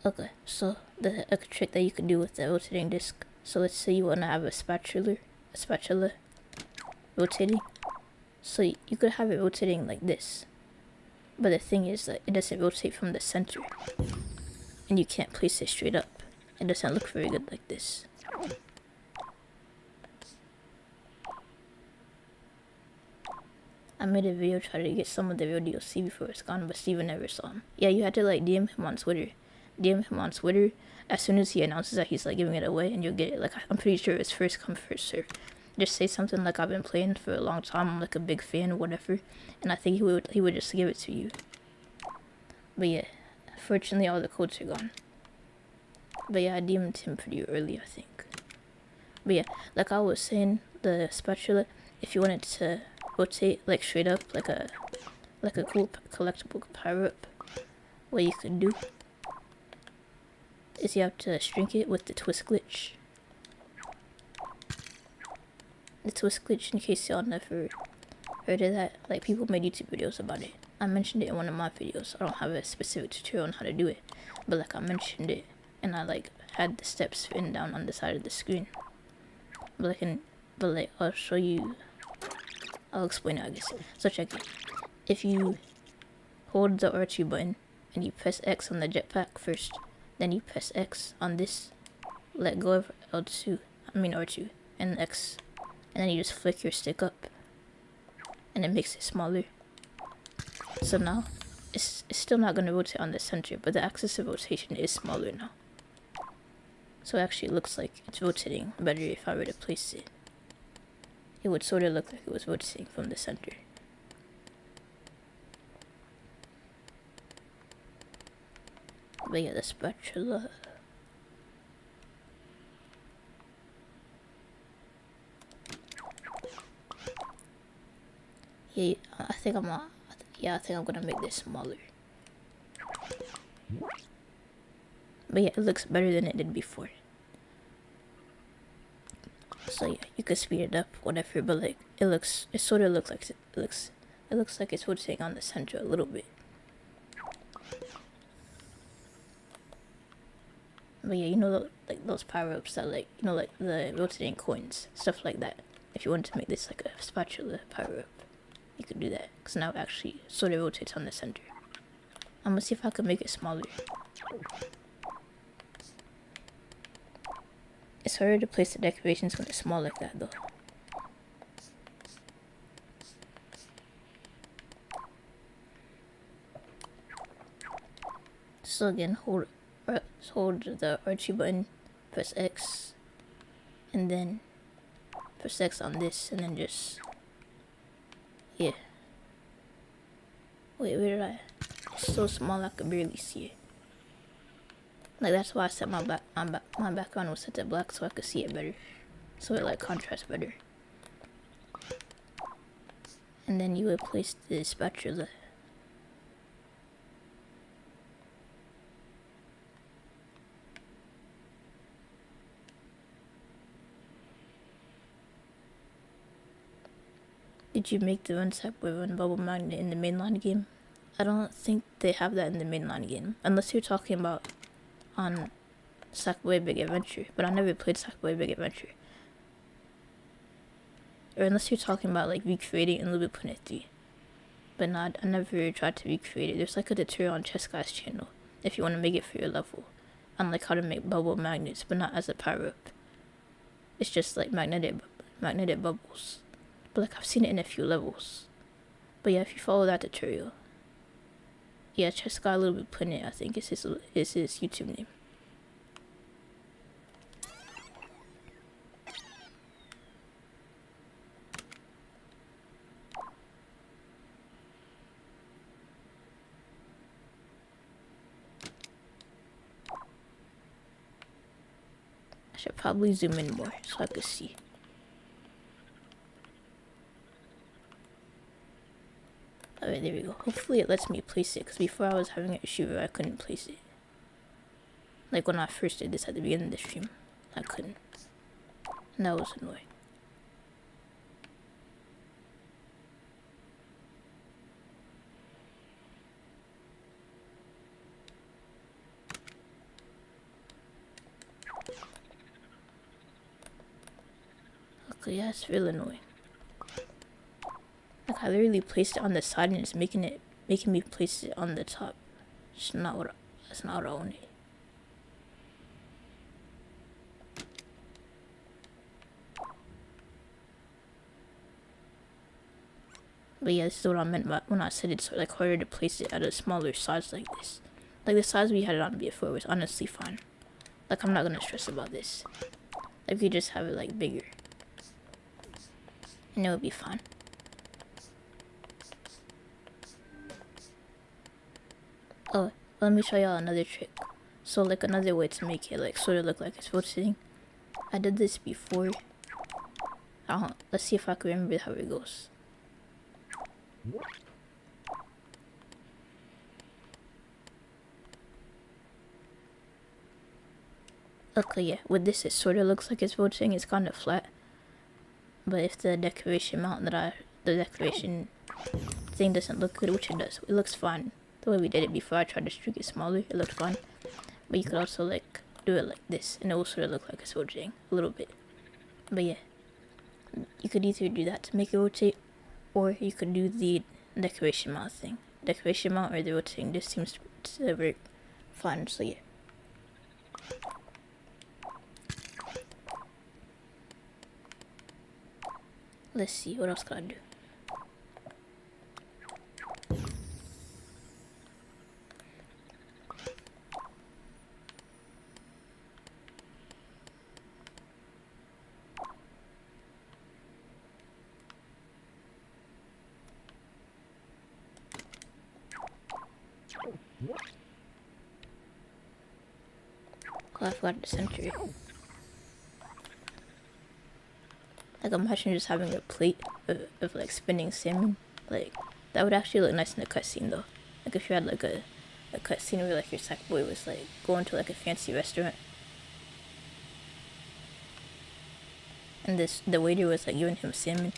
Okay, so the trick that you could do with the rotating disc. So let's say you want to have a spatula rotating. So you could have it rotating like this. But the thing is that it doesn't rotate from the center. And you can't place it straight up. It doesn't look very good like this. I made a video trying to get some of the real DLC before it's gone, but Steven never saw him. Yeah, you had to like DM him on Twitter. DM him on Twitter as soon as he announces that he's like giving it away, and you'll get it. Like, I'm pretty sure it's first come, first serve. Just say something like, I've been playing for a long time, I'm like a big fan or whatever, and I think he would just give it to you. But yeah, fortunately all the codes are gone. But yeah, I DM'd him pretty early, I think. But yeah, like I was saying, the spatula, if you wanted to rotate like straight up, like a cool collectible power up, what you could do is you have to shrink it with the twist glitch. The twist glitch, in case y'all never heard of that, like people made YouTube videos about it. I mentioned it in one of my videos. I don't have a specific tutorial on how to do it, but like I mentioned it, and I like had the steps written down on the side of the screen. But like I'll show you. I'll explain it, I guess. So check it. If you hold the R2 button and you press X on the jetpack first, then you press X on this, let go of R2, and X, and then you just flick your stick up, and it makes it smaller. So now, it's still not going to rotate on the center, but the axis of rotation is smaller now. So it actually looks like it's rotating better if I were to place it. It would sort of look like it was rotating from the center. But yeah, the spatula. Yeah, I think I'm gonna make this smaller. But yeah, it looks better than it did before. So yeah, you could speed it up, whatever, but like it sort of looks like it looks like it's rotating on the center a little bit. But yeah, you know, like those power-ups that like, you know, like the rotating coins, stuff like that. If you wanted to make this like a spatula power-up, you could do that, because now it actually sort of rotates on the center. I'm gonna see if I can make it smaller. It's harder to place the decorations when it's small like that though. So again, hold the R2 button, press X, and then press X on this, and then just, yeah. Wait, where did I? It's so small I could barely see it. Like, that's why I set my background was set to black, so I could see it better, so it like contrasts better. And then you would place the spatula. Did you make the run bubble magnet in the mainline game? I don't think they have that in the mainline game, unless you're talking about on Sackboy Big Adventure, but I never played Sackboy Big Adventure. Or unless you're talking about like recreating in LBP3. But not, I never tried to recreate it. There's like a tutorial on Chess Guy's channel if you want to make it for your level, on like how to make bubble magnets, but not as a power up. It's just like magnetic bubbles. But like I've seen it in a few levels. But yeah, if you follow that tutorial, yeah, Chess Guy LBP3, I think is his YouTube name. I should probably zoom in more so I could see. Alright, there we go. Hopefully it lets me place it, because before I was having an issue where I couldn't place it. Like when I first did this at the beginning of the stream, I couldn't. And that was annoying. Okay, yeah, it's really annoying. Like I literally placed it on the side and it's making me place it on the top. That's not what I wanted. But yeah, this is what I meant by when I said it's like harder to place it at a smaller size like this. Like the size we had it on before was honestly fine. Like I'm not gonna stress about this. Like we just have it like bigger, and it would be fine. Oh, let me show y'all another trick. So like another way to make it like sort of look like it's rotating. I did this before. Let's see if I can remember how it goes. Okay, yeah, with this it sort of looks like it's rotating. It's kind of flat. But if the decoration mount the decoration thing doesn't look good, which it does, it looks fine. The way we did it before, I tried to streak it smaller, it looked fine. But you could also like do it like this, and it will sort of look like it's rotating a little bit. But yeah, you could either do that to make it rotate, or you could do the decoration mount thing. Decoration mount or the rotating, this seems to work fine, so yeah. Let's see, what else can I do? Oh, I forgot to center it. Like imagine just having a plate of like spinning salmon. Like that would actually look nice in a cutscene though. Like if you had like a cutscene where like your Sackboy was like going to like a fancy restaurant, and the waiter was like giving him salmon.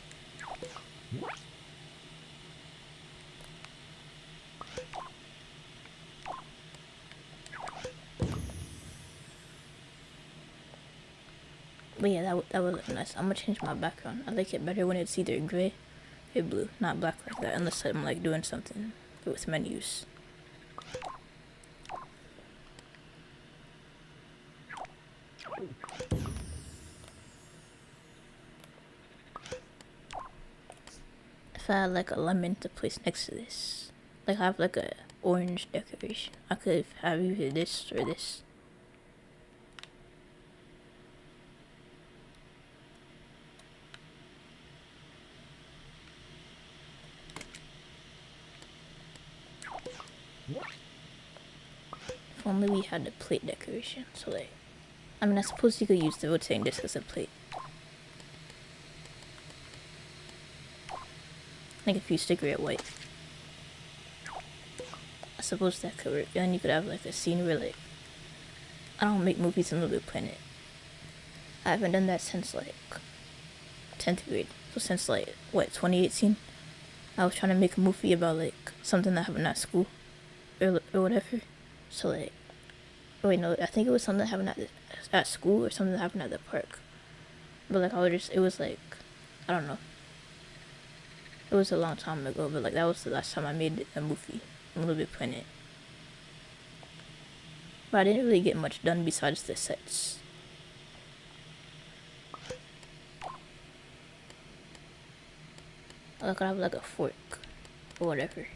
But yeah, that would look nice. I'm gonna change my background. I like it better when it's either gray or blue, not black like that, unless I'm like doing something with menus. If I had like a lemon to place next to this, like I have like a orange decoration, I could have either this or this. If only we had a plate decoration, so like, I mean I suppose you could use the rotating disc as a plate. Like if you sticker it white. I suppose that could work. And then you could have like a scene where like, I don't make movies in Little Planet. I haven't done that since like 10th grade. So since like, what, 2018? I was trying to make a movie about like something that happened at school or whatever. So like, oh wait, no, I think it was something that happened at school or something that happened at the park. But like it was like, I don't know. It was a long time ago, but like that was the last time I made a movie in Little Big Planet. But I didn't really get much done besides the sets. I could have like a fork or whatever.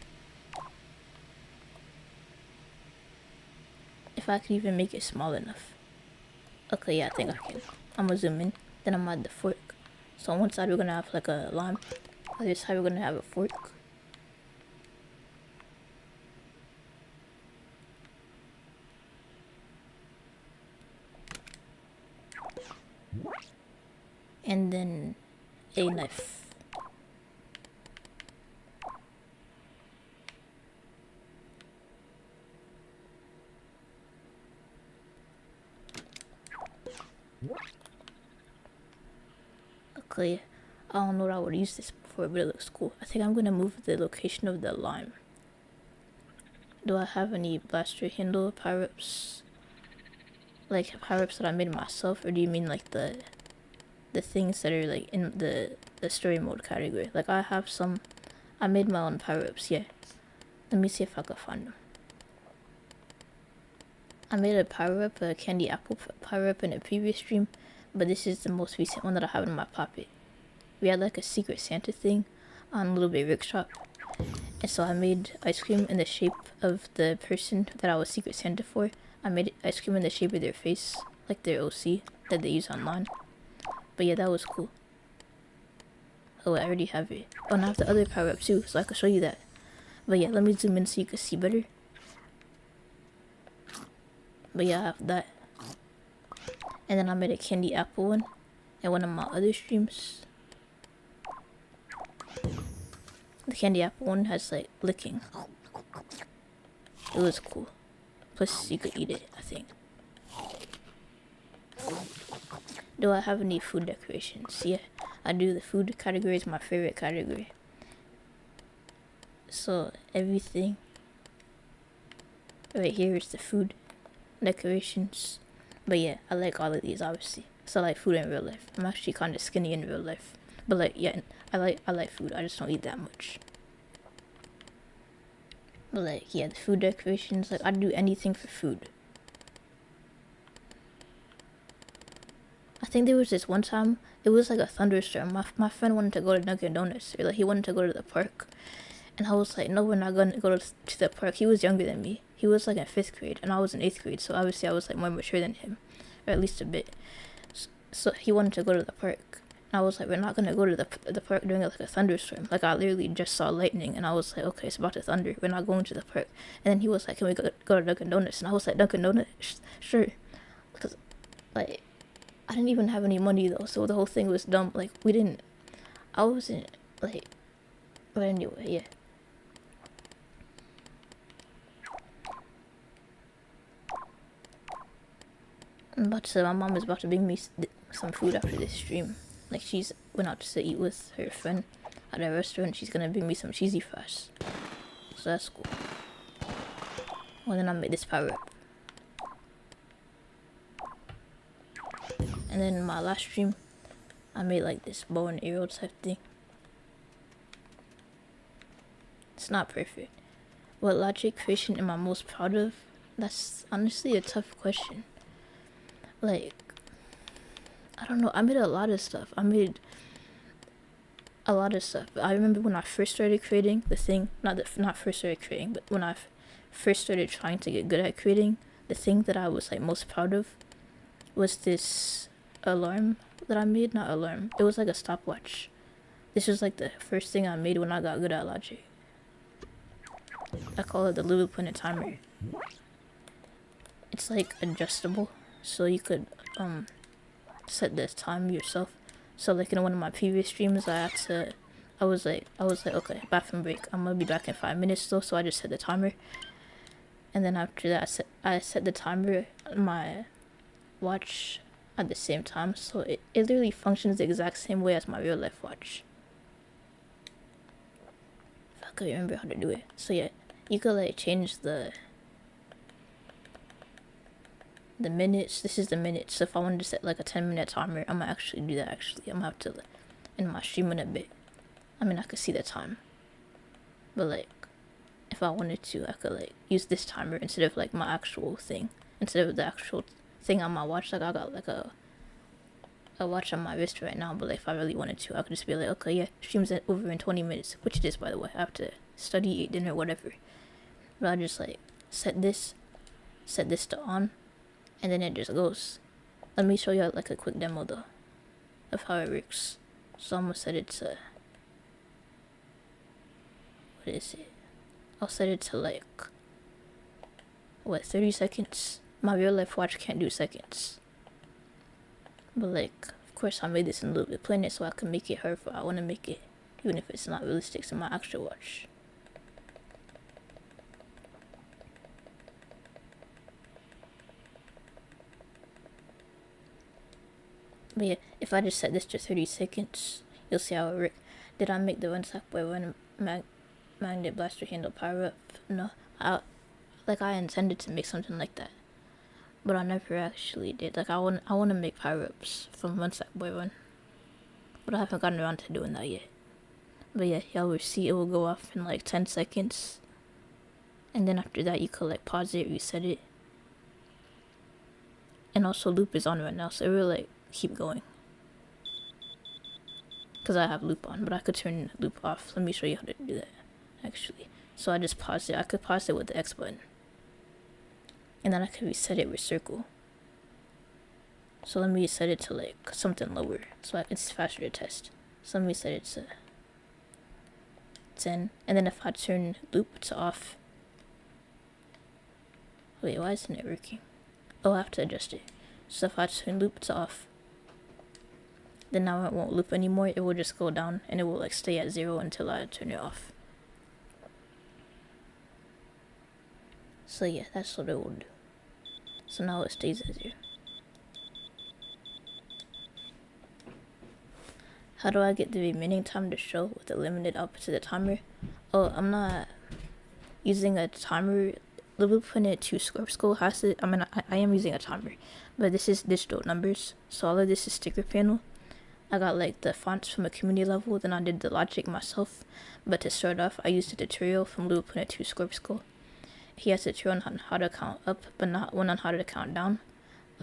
If I could even make it small enough. Okay, yeah, I think I can. I'm gonna zoom in, then I'm at the fork. So on one side we're gonna have like a lime, other side we're gonna have a fork. And then a knife. Okay, I don't know what I would use this for, but it looks cool. I think I'm gonna move the location of the lime. Do I have any blaster handle power-ups? Like power-ups that I made myself, or do you mean like the things that are like in the story mode category? Like I have some, I made my own power-ups, yeah. Let me see if I can find them. I made a power-up, a candy apple power-up in a previous stream, but this is the most recent one that I have in my pocket. We had like a secret Santa thing on Little Big Rick Shop, and so I made ice cream in the shape of the person that I was secret Santa for. I made ice cream in the shape of their face, like their OC that they use online. But yeah, that was cool. Oh, I already have it. Oh, and I have the other power-up too, so I can show you that. But yeah, let me zoom in so you can see better. But yeah, I have that. And then I made a candy apple one in one of my other streams. The candy apple one has like licking. It was cool. Plus you could eat it, I think. Do I have any food decorations? Yeah, I do. The food category is my favorite category. So everything right here is the food decorations. But yeah, I like all of these obviously. So I like food in real life. I'm actually kind of skinny in real life. But like, yeah, I like food. I just don't eat that much. But like, yeah, the food decorations, like I'd do anything for food. I think there was this one time, it was like a thunderstorm. My friend wanted to go to Dunkin' Donuts, or like he wanted to go to the park. And I was like, no, we're not going to go to the park. He was younger than me. He was like in 5th grade, and I was in 8th grade, so obviously I was like more mature than him, or at least a bit. So he wanted to go to the park. And I was like, we're not going to go to the park during like a thunderstorm. Like I literally just saw lightning, and I was like, okay, it's about to thunder. We're not going to the park. And then he was like, can we go to Dunkin' Donuts? And I was like, Dunkin' Donuts? Sure. Because like, I didn't even have any money though, so the whole thing was dumb. Like I wasn't like, but anyway, yeah. I'm about to say my mom is about to bring me some food after this stream. Like she's went out to eat with her friend at a restaurant. She's gonna bring me some cheesy fries. So that's cool. Well, then I made this power up. And then in my last stream, I made like this bow and arrow type thing. It's not perfect. What logic creation am I most proud of? That's honestly a tough question. Like, I don't know. I made a lot of stuff. I remember when I first started creating the thing, not first started creating, but when I first started trying to get good at creating, the thing that I was like most proud of was this alarm that I made. Not alarm. It was like a stopwatch. This was like the first thing I made when I got good at logic. I call it the Little Planet timer. It's like adjustable, so you could set this time yourself. So like in one of my previous streams, I I was like, okay, bathroom break. I'm gonna be back in 5 minutes though, so I just set the timer. And then after that, I set the timer on my watch at the same time, so it literally functions the exact same way as my real life watch. If I could remember how to do it. So yeah, you could like change the minutes. This is the minutes. So if I wanted to set like a 10-minute timer, I'm gonna actually do that. I'm gonna have to in my stream in a bit. I mean, I could see the time, but like if I wanted to, I could like use this timer instead of like my actual thing, instead of the actual thing on my watch. Like I got like a watch on my wrist right now, but like if I really wanted to, I could just be like, okay, yeah, stream's over in 20 minutes, which it is, by the way. I have to study, eat dinner, whatever. But I just like set this to on, and then it just goes. Let me show you like a quick demo though of how it works. So I'm gonna set it to, what is it? I'll set it to like, what, 30 seconds? My real life watch can't do seconds. But like, of course I made this in LBP Planet so I can make it hurtful. I want to make it, even if it's not realistic, to my actual watch. But yeah, if I just set this to 30 seconds, you'll see how it works. Did I make the one step by one magnet blaster handle power up? No, I intended to make something like that, but I never actually did. Like I want to make power ups from One Step Boy One, but I haven't gotten around to doing that yet. But yeah, y'all will see it will go off in like 10 seconds, and then after that you could like pause it, reset it, and also loop is on right now, so it will like keep going. Because I have loop on, but I could turn loop off. Let me show you how to do that, actually. So I just pause it. I could pause it with the X button. And then I could reset it with circle. So let me set it to like something lower, so it's faster to test. So let me set it to 10. And then if I turn loop to off. Wait, why isn't it working? Oh, I have to adjust it. So if I turn loop to off, then now it won't loop anymore. It will just go down and it will like stay at 0 until I turn it off. So yeah, that's what it will do. So now it stays at 0. How do I get the remaining time to show with the limited output to the timer? Oh, I'm not using a timer. LBP3 Scorp School has it. I mean, I am using a timer, but this is digital numbers. So all of this is sticker panel. I got like the fonts from a community level, then I did the logic myself. But to start off, I used a tutorial from LBP3 Scorp School. He has a tutorial on how to count up, but not one on how to count down.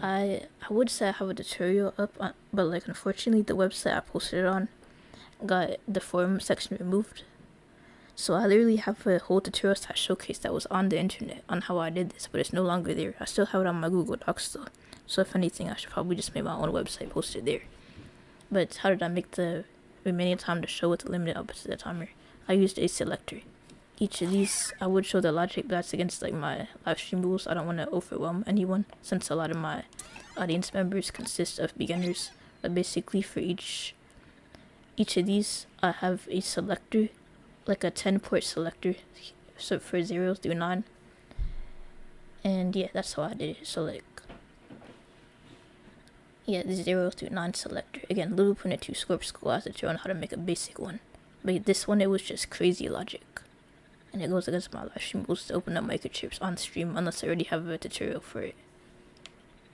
I would say I have a tutorial up, but like unfortunately the website I posted it on got the forum section removed. So I literally have a whole tutorial that showcase that was on the internet on how I did this, but it's no longer there. I still have it on my Google Docs though. So if anything, I should probably just make my own website, post it there. But how did I make the remaining time to show with the limited output to the timer? I used a selector. Each of these, I would show the logic, but that's against like my live stream rules. I don't want to overwhelm anyone since a lot of my audience members consist of beginners. But basically for each of these, I have a selector, like a 10-port selector, so for 0 through 9. And yeah, that's how I did it. So like, yeah, the 0 through 9 selector. Again, LBP3 Scorp School has a tutorial on how to make a basic one. But this one, it was just crazy logic. And it goes against my live stream rules to open up microchips on stream unless I already have a tutorial for it.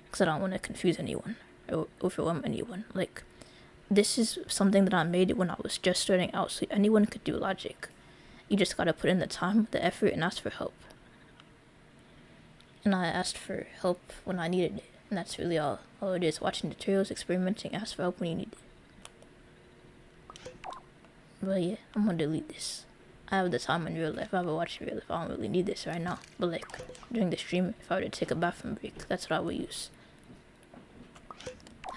Because I don't want to confuse anyone or overwhelm anyone. Like, this is something that I made when I was just starting out, so anyone could do logic. You just gotta put in the time, the effort, and ask for help. And I asked for help when I needed it. And that's really all it is. Watching tutorials, experimenting, ask for help when you need it. But yeah, I'm gonna delete this. I have the time in real life. I have a watch in real life. I don't really need this right now. But like, during the stream, if I were to take a bathroom break, that's what I would use.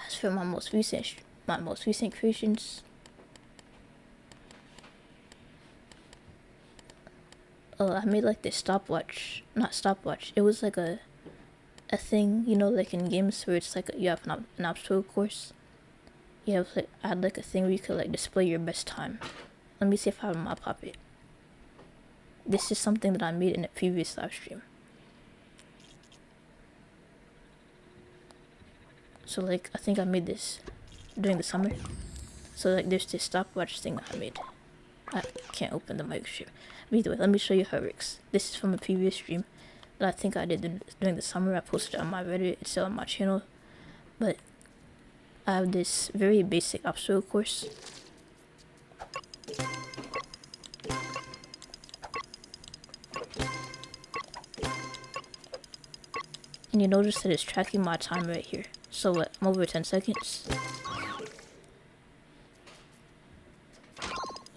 As for my most recent creations, I made like this stopwatch. Not stopwatch. It was like a thing, you know, like in games where it's like you have an obstacle course. You have like, I had like a thing where you could like display your best time. Let me see if I have my puppet. This is something that I made in a previous live stream. So like, I think I made this during the summer. So like, there's this stopwatch thing that I made. I can't open the microchip. But either way, let me show you how it works. This is from a previous stream that I think I did during the summer. I posted it on my Reddit. It's still on my channel. But I have this very basic obstacle course. And you notice that it's tracking my time right here. So what, I'm over 10 seconds.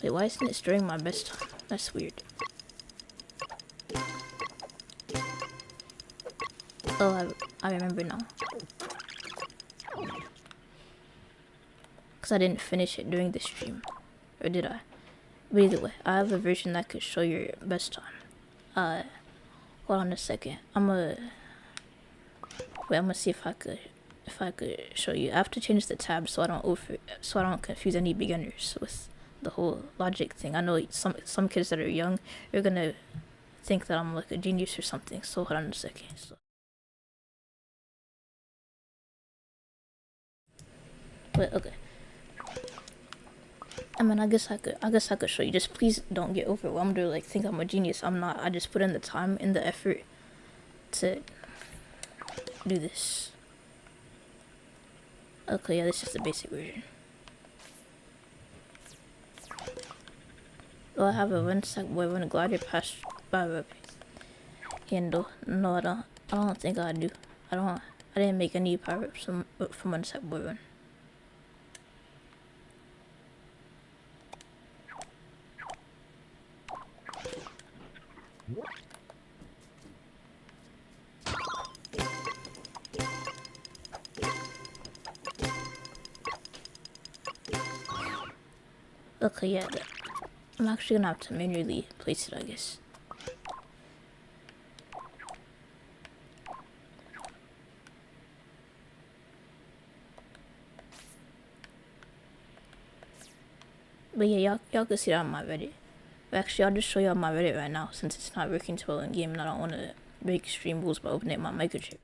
Wait, why isn't it during my best time? That's weird. Oh, I remember now. Because I didn't finish it during the stream. Or did I? But either way, I have a version that could show your best time. Hold on a second. I'm gonna see if I could show you. I have to change the tab so I don't confuse any beginners with the whole logic thing. I know some kids that are young are gonna think that I'm like a genius or something. So hold on a second. So. But okay. I mean, I guess I could show you. Just please don't get overwhelmed or like think I'm a genius. I'm not. I just put in the time and the effort to do this. Okay, yeah, this is the basic version. Do I have a one sec boy when a glider passed by a handle? No, I don't think I do. I didn't make any power-ups from one sec boy run. Okay, yeah, I'm actually gonna have to manually place it, I guess. But yeah, y'all can see that on my Reddit. But actually, I'll just show you on my Reddit right now since it's not working too well in game and I don't want to break stream rules by opening my microchip.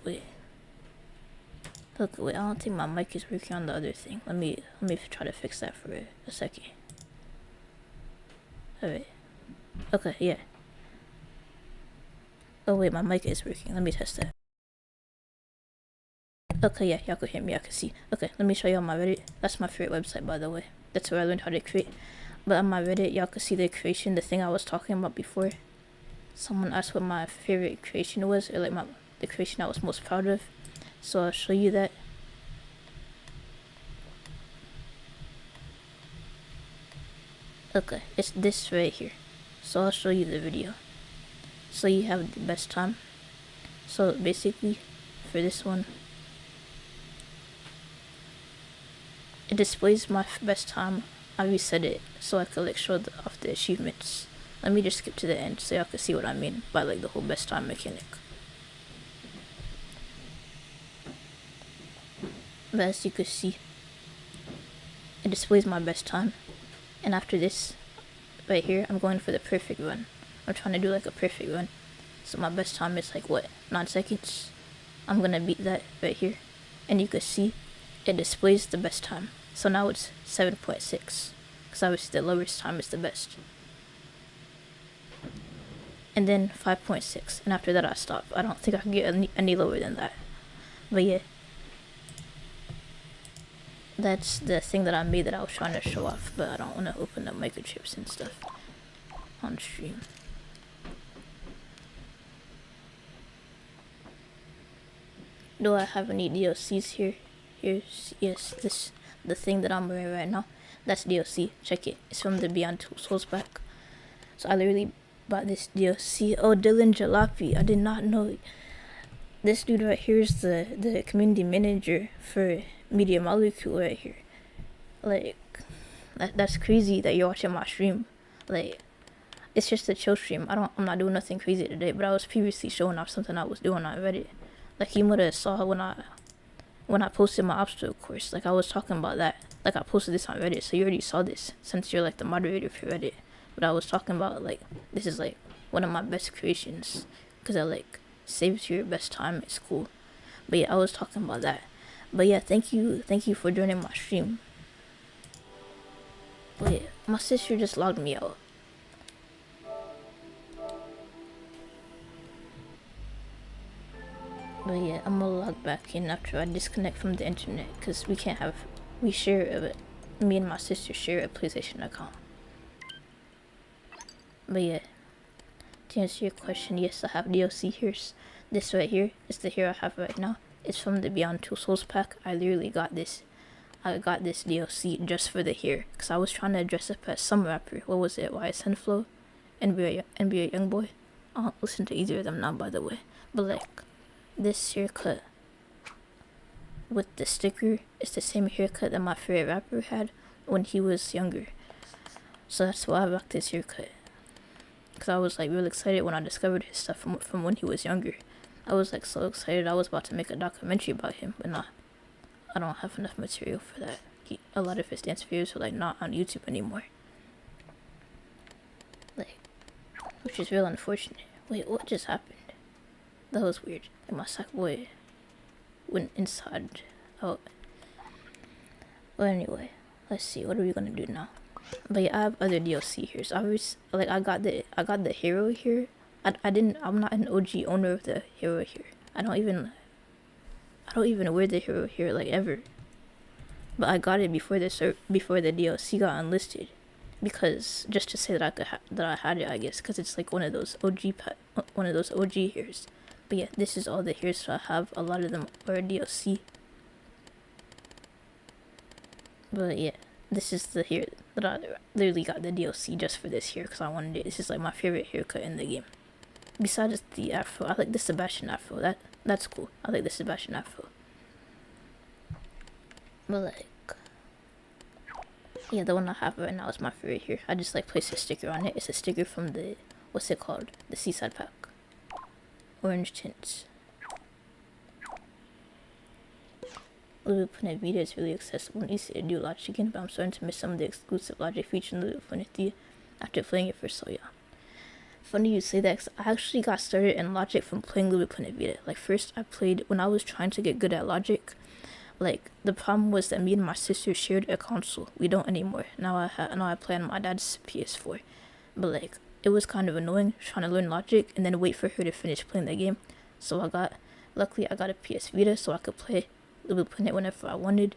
Wait. Look, wait, I don't think my mic is working on the other thing. Let me try to fix that for a second. Alright. Okay, yeah. Oh wait, my mic is working. Let me test that. Okay, yeah, y'all can hear me, I can see. Okay, let me show you on my Reddit. That's my favorite website, by the way. That's where I learned how to create. But on my Reddit, y'all can see the creation, the thing I was talking about before. Someone asked what my favorite creation was, or like the creation I was most proud of. So I'll show you that. Okay, it's this right here. So I'll show you the video. So you have the best time. So basically, for this one, it displays my best time. I reset it so I could like show off the achievements. Let me just skip to the end so y'all can see what I mean by like the whole best time mechanic. But as you can see, it displays my best time. And after this, right here, I'm going for the perfect run. I'm trying to do like a perfect run. So my best time is like what, 9 seconds? I'm gonna beat that right here. And you can see it displays the best time. So now it's 7.6. Because obviously the lowest time is the best. And then 5.6. And after that I stop. I don't think I can get any lower than that. But yeah. That's the thing that I made that I was trying to show off. But I don't want to open up microchips and stuff on stream. Do I have any DLCs here? Yes, the thing that I'm wearing right now, that's DLC. Check it. It's from the Beyond Two Souls pack. So I literally bought this DLC. Oh, Dylan Jalopy. I did not know. This dude right here is the community manager for Media Molecule right here. Like, that's crazy that you're watching my stream. Like, it's just a chill stream. I'm not doing nothing crazy today, but I was previously showing off something I was doing on Reddit. Like you might have saw when I posted my obstacle course. Like I was talking about that. Like I posted this on Reddit, so you already saw this since you're like the moderator for Reddit. But I was talking about like this is like one of my best creations because it like saves your best time at school. But yeah, I was talking about that. But yeah, thank you for joining my stream. But yeah, my sister just logged me out. But yeah, I'm gonna log back in after I disconnect from the internet because we share me and my sister share a PlayStation account. But yeah, to answer your question, yes, I have DLC. Here's this right here. It's the hero I have right now. It's from the Beyond Two Souls pack. I literally got this. I got this DLC just for the hair because I was trying to dress up as some rapper. What was it? YSN Flow, NBA Youngboy. I don't listen to either of them now, by the way. But like this haircut with the sticker, it's the same haircut that my favorite rapper had when he was younger. So that's why I rocked this haircut. Because I was like really excited when I discovered his stuff from when he was younger. I was like so excited. I was about to make a documentary about him, but nah, I don't have enough material for that. A lot of his dance videos are like not on YouTube anymore. Like, which is real unfortunate. Wait, what just happened? That was weird. Like my sack boy went inside. Oh. Well, anyway, let's see. What are we gonna do now? But yeah, I have other DLC here. So I got the hero here. I'm not an OG owner of the hero here. I don't even wear the hero here like ever. But I got it before the DLC got unlisted, because just to say that I had it, I guess, because it's like one of those OG heroes. But yeah, this is all the heroes that I have. A lot of them are DLC. But yeah, this is the hero that I literally got the DLC just for this here because I wanted it. This is like my favorite haircut in the game. Besides the afro, I like the Sebastian afro. That's cool. I like the Sebastian afro. But like, yeah, the one I have right now is my favorite here. I just like place a sticker on it. It's a sticker from the, what's it called? The Seaside pack. Orange tints. Little Planet Vita is really accessible and easy to do Logic again, but I'm starting to miss some of the exclusive Logic feature in Little Planet 3 after playing it for so long. Funny you say that, because I actually got started in Logic from playing Little Planet Vita. Like, first I played, when I was trying to get good at Logic, like, the problem was that me and my sister shared a console. We don't anymore. Now I play on my dad's PS4. But, like, it was kind of annoying trying to learn Logic and then wait for her to finish playing the game. So luckily I got a PS Vita so I could play Little Planet whenever I wanted.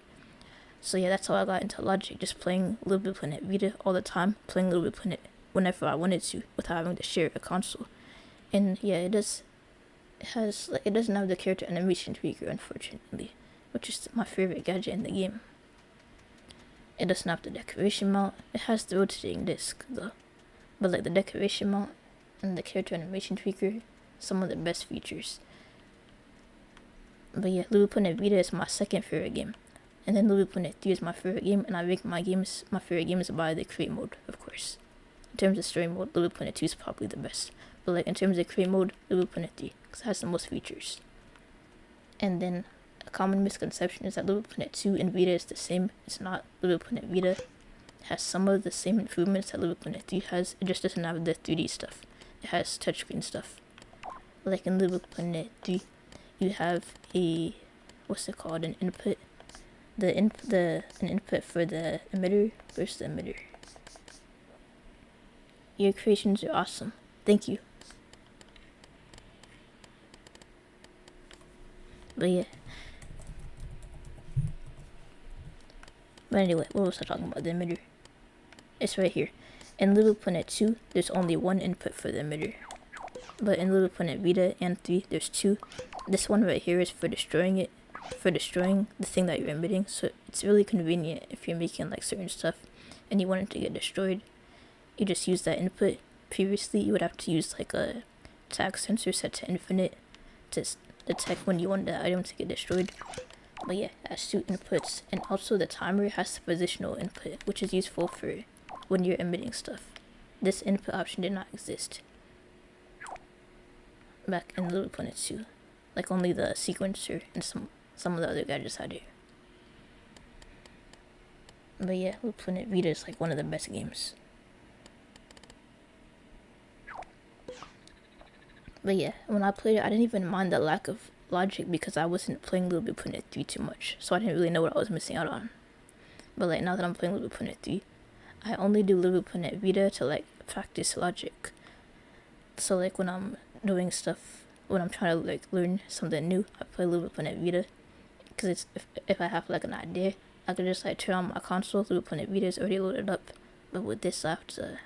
So yeah, that's how I got into Logic, just playing Little Planet Vita all the time, playing Little Planet whenever I wanted to, without having to share a console. And yeah, it doesn't have the character animation tweaker, unfortunately, which is my favorite gadget in the game. It doesn't have the decoration mount. It has the rotating disc though, but like the decoration mount and the character animation tweaker, some of the best features. But yeah, Little Planet Vita is my second favorite game. And then Little Planet 3 is my favorite game, and I rank my favorite games by the create mode, of course. In terms of story mode, Little Planet 2 is probably the best. But like in terms of create mode, Little Planet 3, because it has the most features. And then a common misconception is that Little Planet 2 and Vita is the same. It's not. Little Planet Vita has some of the same improvements that Little Planet 3 has. It just doesn't have the 3D stuff. It has touchscreen stuff. Like in Little Planet 3, you have an input. An input for the emitter versus the emitter. Your creations are awesome. Thank you. But yeah. But anyway, what was I talking about? The emitter. It's right here. In Little Planet 2, there's only one input for the emitter. But in Little Planet Vita and 3, there's two. This one right here is for destroying it. For destroying the thing that you're emitting. So it's really convenient if you're making like certain stuff and you want it to get destroyed. You just use that input. Previously, you would have to use like a tag sensor set to infinite to detect when you want the item to get destroyed. But yeah, it has two inputs, and also the timer has the positional input, which is useful for when you're emitting stuff. this input option did not exist back in LBP 2. Like only the sequencer and some of the other gadgets had it. But yeah, LBP Vita is like one of the best games. But yeah, when I played it, I didn't even mind the lack of logic because I wasn't playing LBP 3 too much, so I didn't really know what I was missing out on. But like now that I'm playing LBP 3, I only do LBP Vita to like practice logic. So like when I'm doing stuff, when I'm trying to like learn something new, I play LBP Vita because it's if I have like an idea, I can just like turn on my console. LBP Vita is already loaded up, but with this I have to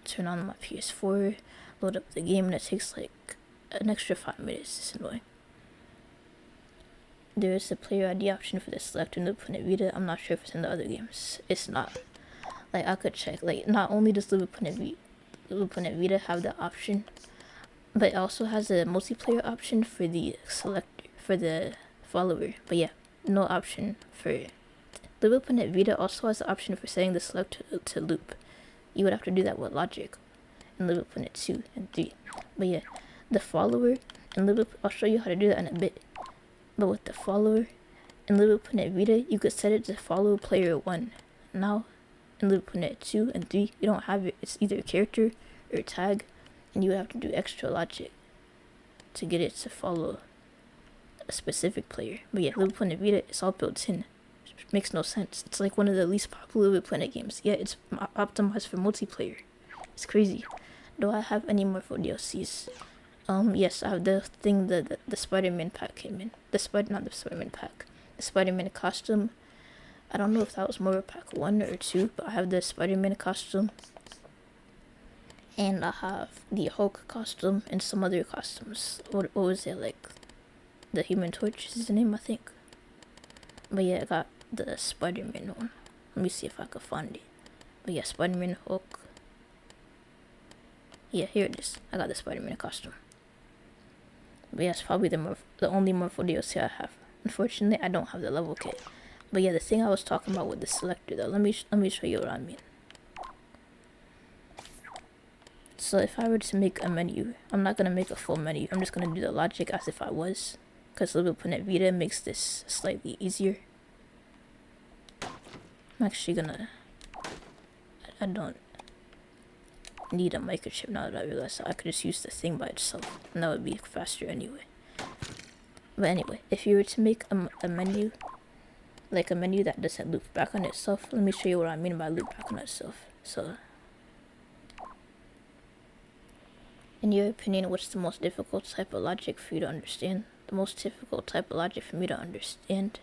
turn on my PS4, load up the game, and it takes like an extra 5 minutes. It's annoying. There is a player ID option for the select in LBP Vita. I'm not sure if it's in the other games. It's not. Like I could check. Like not only does LBP Vita have the option, but it also has a multiplayer option for the selector, for the follower. But yeah, no option for LBP Vita. Also has the option for setting the select to loop. You would have to do that with logic in LBP 2 and 3. But yeah, the follower and LBP, I'll show you how to do that in a bit. But with the follower in LBP Vita, you could set it to follow player 1. Now in LBP 2 and 3, you don't have it. It's either character or tag, and you would have to do extra logic to get it to follow a specific player. But yeah, LBP Vita is all built in. It makes no sense. It's like one of the least popular LBP games. Yeah, it's optimized for multiplayer. It's crazy. Do I have any more for DLCs? Yes, I have the thing that the Spider-Man pack came in. The Spider-Man costume. I don't know if that was more pack 1 or 2, but I have the Spider-Man costume. And I have the Hulk costume and some other costumes. What was it, like the Human Torch is his name, I think. But yeah, I got the Spider-Man one. Let me see if I can find it. But yeah, Spider-Man, Hulk. Yeah, here it is. I got the Spider-Man costume. But yeah, it's probably the only Morpho DLC I have. Unfortunately, I don't have the level kit. But yeah, the thing I was talking about with the selector though, let me show you what I mean. So if I were to make a menu, I'm not gonna make a full menu. I'm just gonna do the logic as if I was, because LBP Vita makes this slightly easier. I'm actually gonna. I don't need a microchip now that I realize that I could just use the thing by itself, and that would be faster anyway. But anyway, if you were to make a menu, like a menu that doesn't loop back on itself, let me show you what I mean by loop back on itself. So, in your opinion, what's the most difficult type of logic for you to understand? The most difficult type of logic for me to understand?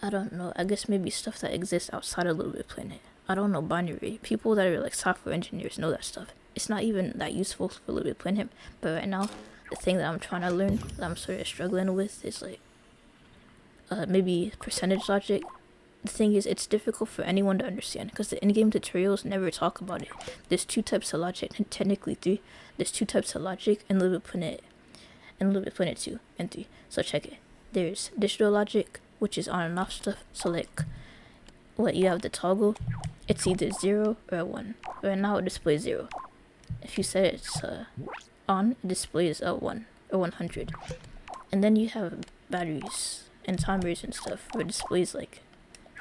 I don't know. I guess maybe stuff that exists outside of LBP. I don't know binary. People that are like software engineers know that stuff. It's not even that useful for LBP, but right now, the thing that I'm trying to learn, that I'm sort of struggling with, is like maybe percentage logic. The thing is, it's difficult for anyone to understand because the in-game tutorials never talk about it. There's 2 types of logic, and technically 3. There's 2 types of logic in LBP 2 and 3. So check it. There's digital logic, which is on and off stuff. So like, what you have the toggle, it's either 0 or 1. Right now it displays 0. If you set it on, it displays a 1 or 100. And then you have batteries and timers and stuff where it displays like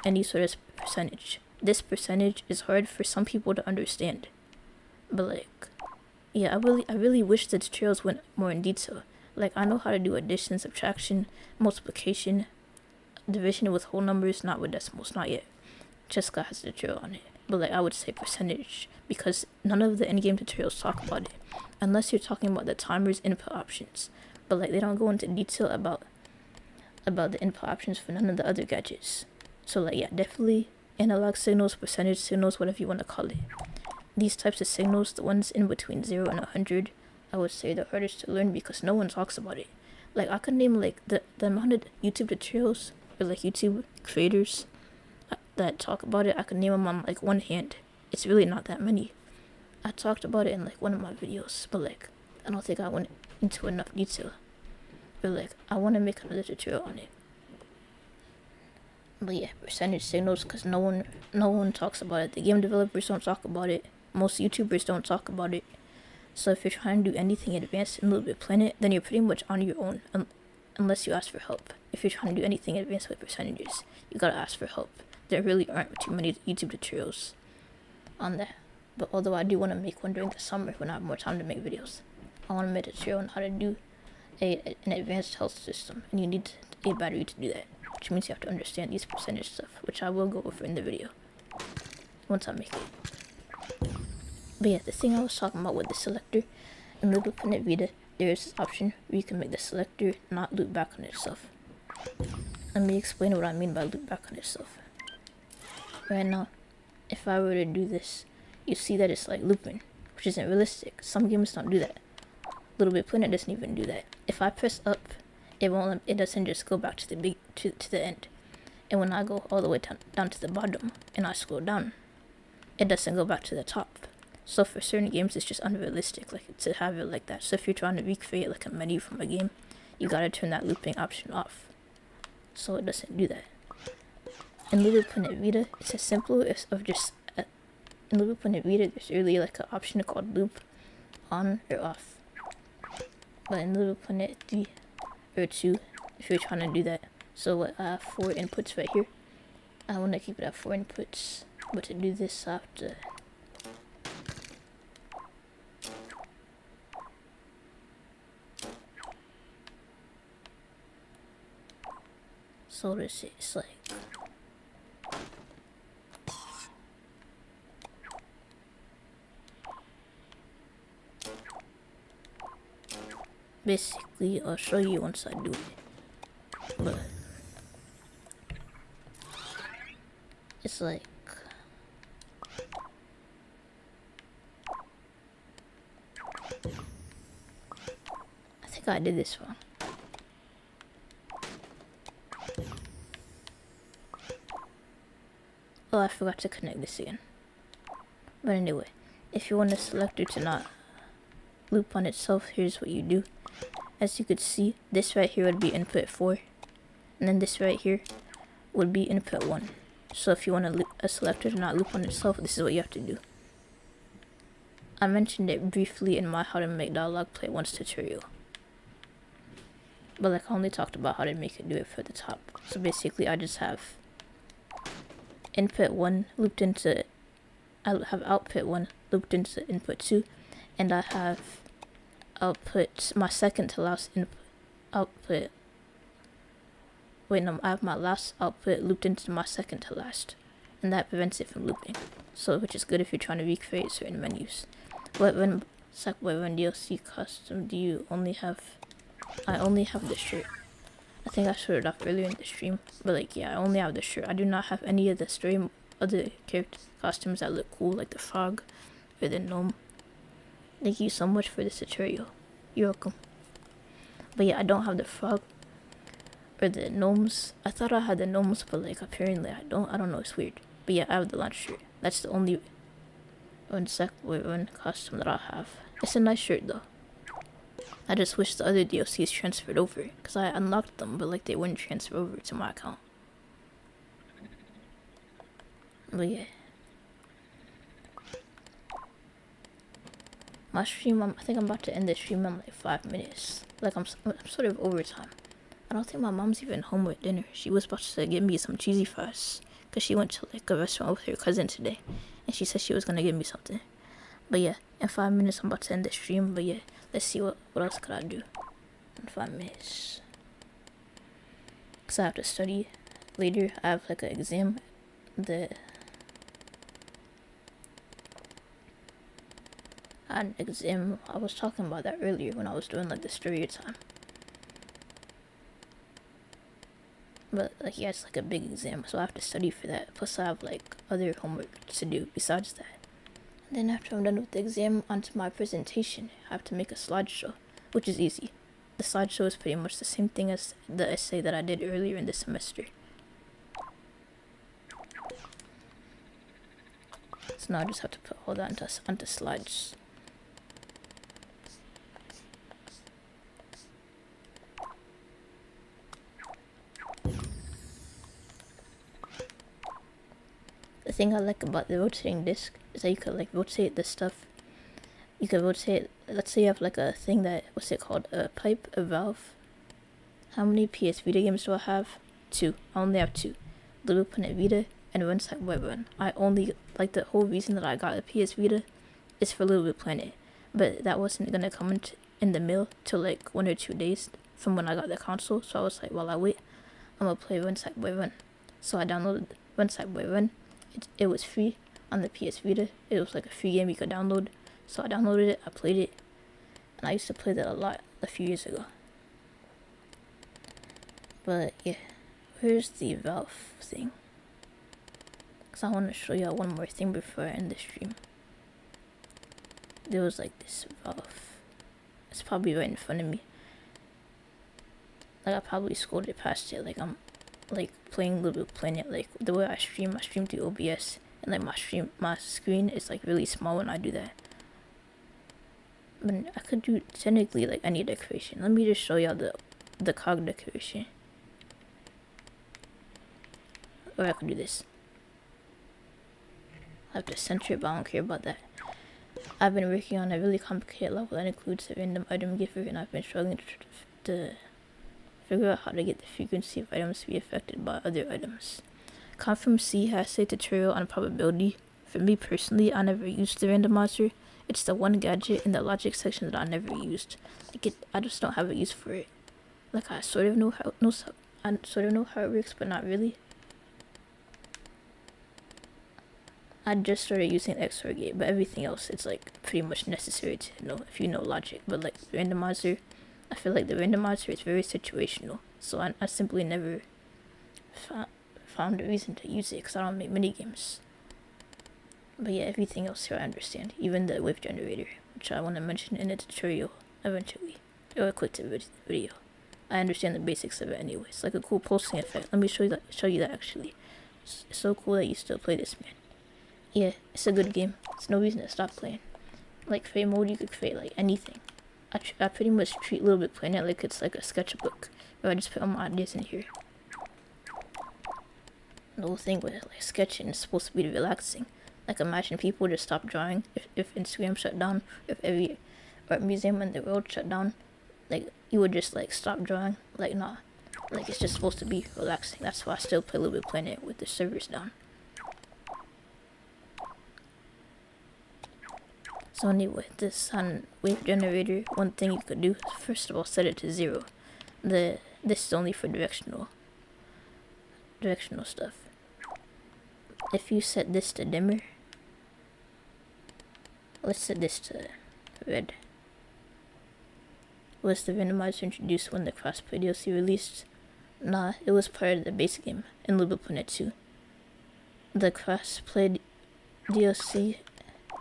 any sort of percentage. This percentage is hard for some people to understand. But like, yeah, I really wish the tutorials went more in detail. Like, I know how to do addition, subtraction, multiplication, division with whole numbers, not with decimals, not yet. Jessica has the tutorial on it. But like, I would say percentage, because none of the in-game tutorials talk about it. Unless you're talking about the timer's input options. But like, they don't go into detail about the input options for none of the other gadgets. So like, yeah, definitely analog signals, percentage signals, whatever you want to call it. These types of signals, the ones in between 0 and 100, I would say the hardest to learn because no one talks about it. Like, I could name like the amount of YouTube tutorials or like YouTube creators that talk about it. I could name them on like one hand. It's really not that many. I talked about it in like one of my videos, but like, I don't think I went into enough detail. But like, I want to make another tutorial on it. But yeah, percentage signals, because no one talks about it. The game developers don't talk about it. most YouTubers don't talk about it. So if you're trying to do anything advanced in LBP Planet, then you're pretty much on your own, unless you ask for help. If you're trying to do anything advanced with percentages, you gotta ask for help. There really aren't too many YouTube tutorials on that. But although I do want to make one during the summer when I have more time to make videos, I want to make a tutorial on how to do an advanced health system, and you need a battery to do that, which means you have to understand these percentage stuff, which I will go over in the video once I make it. But yeah, the thing I was talking about with the selector, in LBP Planet Vita, there is this option where you can make the selector not loop back on itself. Let me explain what I mean by loop back on itself. Right now, if I were to do this, you see that it's like looping, which isn't realistic. Some games don't do that. LBP Planet doesn't even do that. If I press up, it doesn't just go back to the end. And when I go all the way down to the bottom and I scroll down, it doesn't go back to the top. So for certain games, it's just unrealistic, like to have it like that. So if you're trying to recreate like a menu from a game, you gotta turn that looping option off, so it doesn't do that. In LBP Planet Vita, it's as simple as in LBP Planet Vita, there's really like an option called loop on or off. But in LBP Planet 3 or 2, if you're trying to do that, so I have 4 inputs right here. I want to keep it at 4 inputs, but to do this, I have to so this is like basically I'll show you once I do it, but it's like I think I did this wrong. Oh, I forgot to connect this again. But anyway, if you want the selector to not loop on itself, here's what you do. As you could see, this right here would be input 4, and then this right here would be input 1. So if you want a selector to not loop on itself, this is what you have to do. I mentioned it briefly in my how to make dialogue play once tutorial, but like I only talked about how to make it do it for the top. So basically I just have input 1 looped into, I have output 1 looped into input 2, and I have output, my second to last output, wait no, I have my last output looped into my second to last, and that prevents it from looping, so which is good if you're trying to recreate certain menus. But when DLC custom, do you only have, I only have the shirt. I think I showed it off earlier in the stream, but like yeah, I only have the shirt. I do not have any of the other character costumes that look cool, like the frog or the gnome. Thank you so much for this tutorial. You're welcome. But yeah, I don't have the frog or the gnomes. I thought I had the gnomes, but like apparently I don't. I don't know, it's weird. But yeah, I have the launch shirt. That's the only one costume that I have. It's a nice shirt though. I just wish the other DLCs transferred over, because I unlocked them, but like they wouldn't transfer over to my account. But yeah. My stream, I think I'm about to end the stream in like 5 minutes. Like I'm sort of overtime. I don't think my mom's even home with dinner. She was about to give me some cheesy fries, because she went to like a restaurant with her cousin today, and she said she was gonna give me something. But yeah, in 5 minutes I'm about to end the stream, but yeah. Let's see what else could I do in 5 minutes. Because I have to study later. I have like an exam. I had an exam. I was talking about that earlier when I was doing like the story time. But like yeah, it's like a big exam, so I have to study for that. Plus I have like other homework to do besides that. Then after I'm done with the exam, onto my presentation, I have to make a slideshow, which is easy. The slideshow is pretty much the same thing as the essay that I did earlier in the semester. So now I just have to put all that onto slides. The thing I like about the rotating disc is that you could like rotate the stuff. You could rotate, let's say you have like a thing that, what's it called, a pipe, a valve. How many PS Vita games do I have? 2. I only have 2. Little Planet Vita and Run Side Web Run. I only, like, the whole reason that I got a PS Vita is for Little Planet. But that wasn't gonna come in the mail till like 1 or 2 days from when I got the console. So I was like, while I wait, I'm gonna play Run Side Web Run. So I downloaded Run Side Web Run. It was free on the PS Vita. It was like a free game you could download. So I downloaded it, I played it, and I used to play that a lot a few years ago. But yeah, where's the valve thing? Because I want to show y'all one more thing before I end the stream. There was like this valve. It's probably right in front of me. Like I probably scrolled it past it. Like I'm like playing Little Planet. Like the way I stream through OBS, and like my screen is like really small when I do that. But I could do technically like any decoration. Let me just show y'all the cog decoration. Or I could do this. I have to center it, but I don't care about that. I've been working on a really complicated level that includes a random item giver, and I've been struggling to figure out how to get the frequency of items to be affected by other items. Confirm C has a tutorial on probability. For me personally, I never used the randomizer. It's the one gadget in the logic section that I never used. Like I just don't have a use for it. Like I sort of know how it works, but not really. I just started using XOR gate, but everything else it's like pretty much necessary to know if you know logic. But like the randomizer, I feel like the randomizer is very situational, so I simply never found a reason to use it because I don't make mini games. But yeah, everything else here I understand, even the wave generator, which I want to mention in a tutorial eventually, or a quick video. I understand the basics of it anyway. It's like a cool pulsing effect. Let me show you that actually. It's so cool that you still play this, man. Yeah, it's a good game. It's no reason to stop playing. Like create mode, you could create like anything. I pretty much treat Little Bit Planet like it's like a sketchbook, where I just put all my ideas in here. The whole thing with like sketching is supposed to be relaxing. Like imagine people just stop drawing if Instagram shut down, if every art museum in the world shut down, like you would just like stop drawing. Like nah, like it's just supposed to be relaxing. That's why I still play Little Bit Planet with the servers down. So anyway, this on wave generator, one thing you could do is first of all set it to 0. This is only for directional stuff. If you set this to dimmer, let's set this to red. Was the randomizer introduced when the crossplay DLC released? Nah, it was part of the base game in Little Planet 2. The crossplay DLC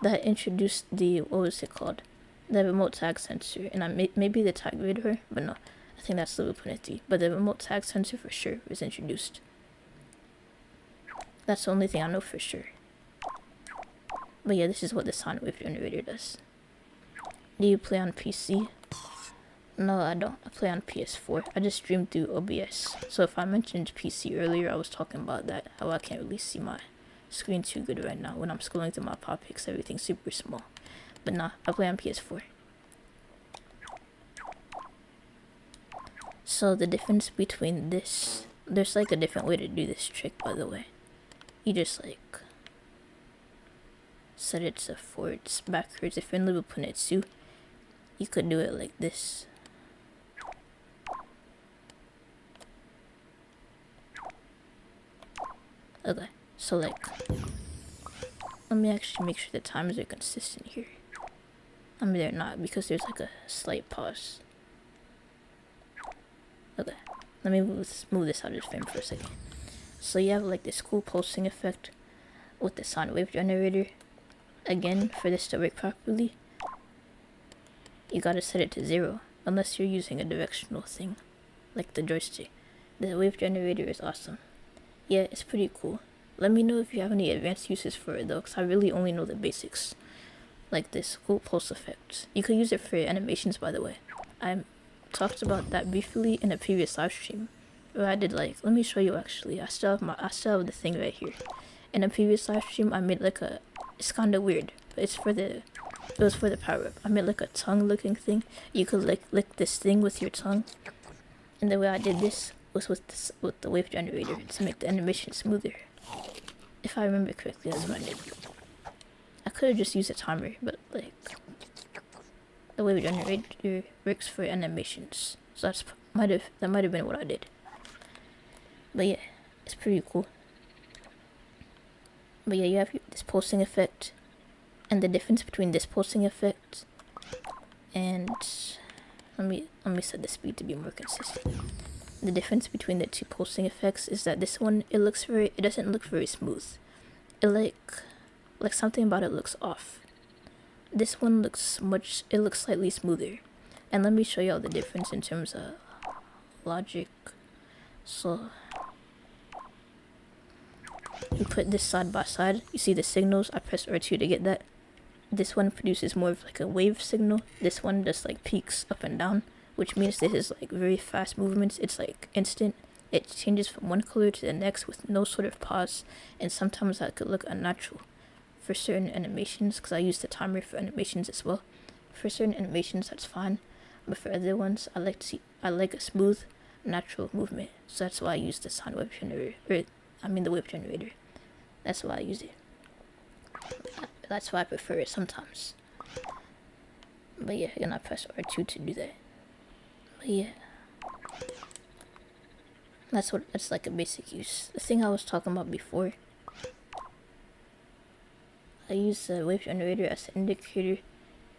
that introduced the, what was it called? The remote tag sensor, and maybe the tag radar, but no, I think that's Little Planet 3. But the remote tag sensor for sure was introduced. That's the only thing I know for sure. But yeah, this is what the sound wave generator does. Do you play on PC? No, I don't. I play on PS4. I just stream through OBS. So if I mentioned PC earlier, I was talking about that. How I can't really see my screen too good right now when I'm scrolling through my topics. Everything's super small. But nah, I play on PS4. So the difference between this, there's like a different way to do this trick, by the way. You just like set it to forwards, backwards. If you're in Little Planet 2, you could do it like this. Okay, so like, let me actually make sure the times are consistent here. I mean, they're not because there's like a slight pause. Okay, let me move this out of this frame for a second. So you have like this cool pulsing effect with the sound wave generator. Again, for this to work properly, you gotta set it to 0, unless you're using a directional thing, like the joystick. The wave generator is awesome. Yeah, it's pretty cool. Let me know if you have any advanced uses for it though, because I really only know the basics. Like this cool pulse effect. You could use it for animations, by the way. I talked about that briefly in a previous live stream, where I did like, let me show you actually. I still have the thing right here. In a previous live stream, I made like it's kind of weird, but it was for the power up. I made like a tongue looking thing. You could lick this thing with your tongue, and the way I did this was with the wave generator to make the animation smoother. If I remember correctly, that's what I did. I could have just used a timer, but like the wave generator works for animations, so that might have been what I did. But yeah, it's pretty cool. But yeah, you have this pulsing effect, and the difference between this pulsing effect and let me set the speed to be more consistent. The difference between the two pulsing effects is that this one it doesn't look very smooth. It like something about it looks off. This one looks slightly smoother. And let me show y'all the difference in terms of logic. So you put this side by side, you see the signals, I press R2 to get that. This one produces more of like a wave signal. This one just like peaks up and down, which means this is like very fast movements. It's like instant. It changes from one color to the next with no sort of pause, and sometimes that could look unnatural for certain animations, because I use the timer for animations as well. For certain animations that's fine, but for other ones I like a smooth, natural movement. So that's why I use the sound wave generator, the wave generator. That's why I use it. That's why I prefer it sometimes. But yeah, you're gonna press R2 to do that. But yeah, that's like a basic use. The thing I was talking about before, I use the wave generator as an indicator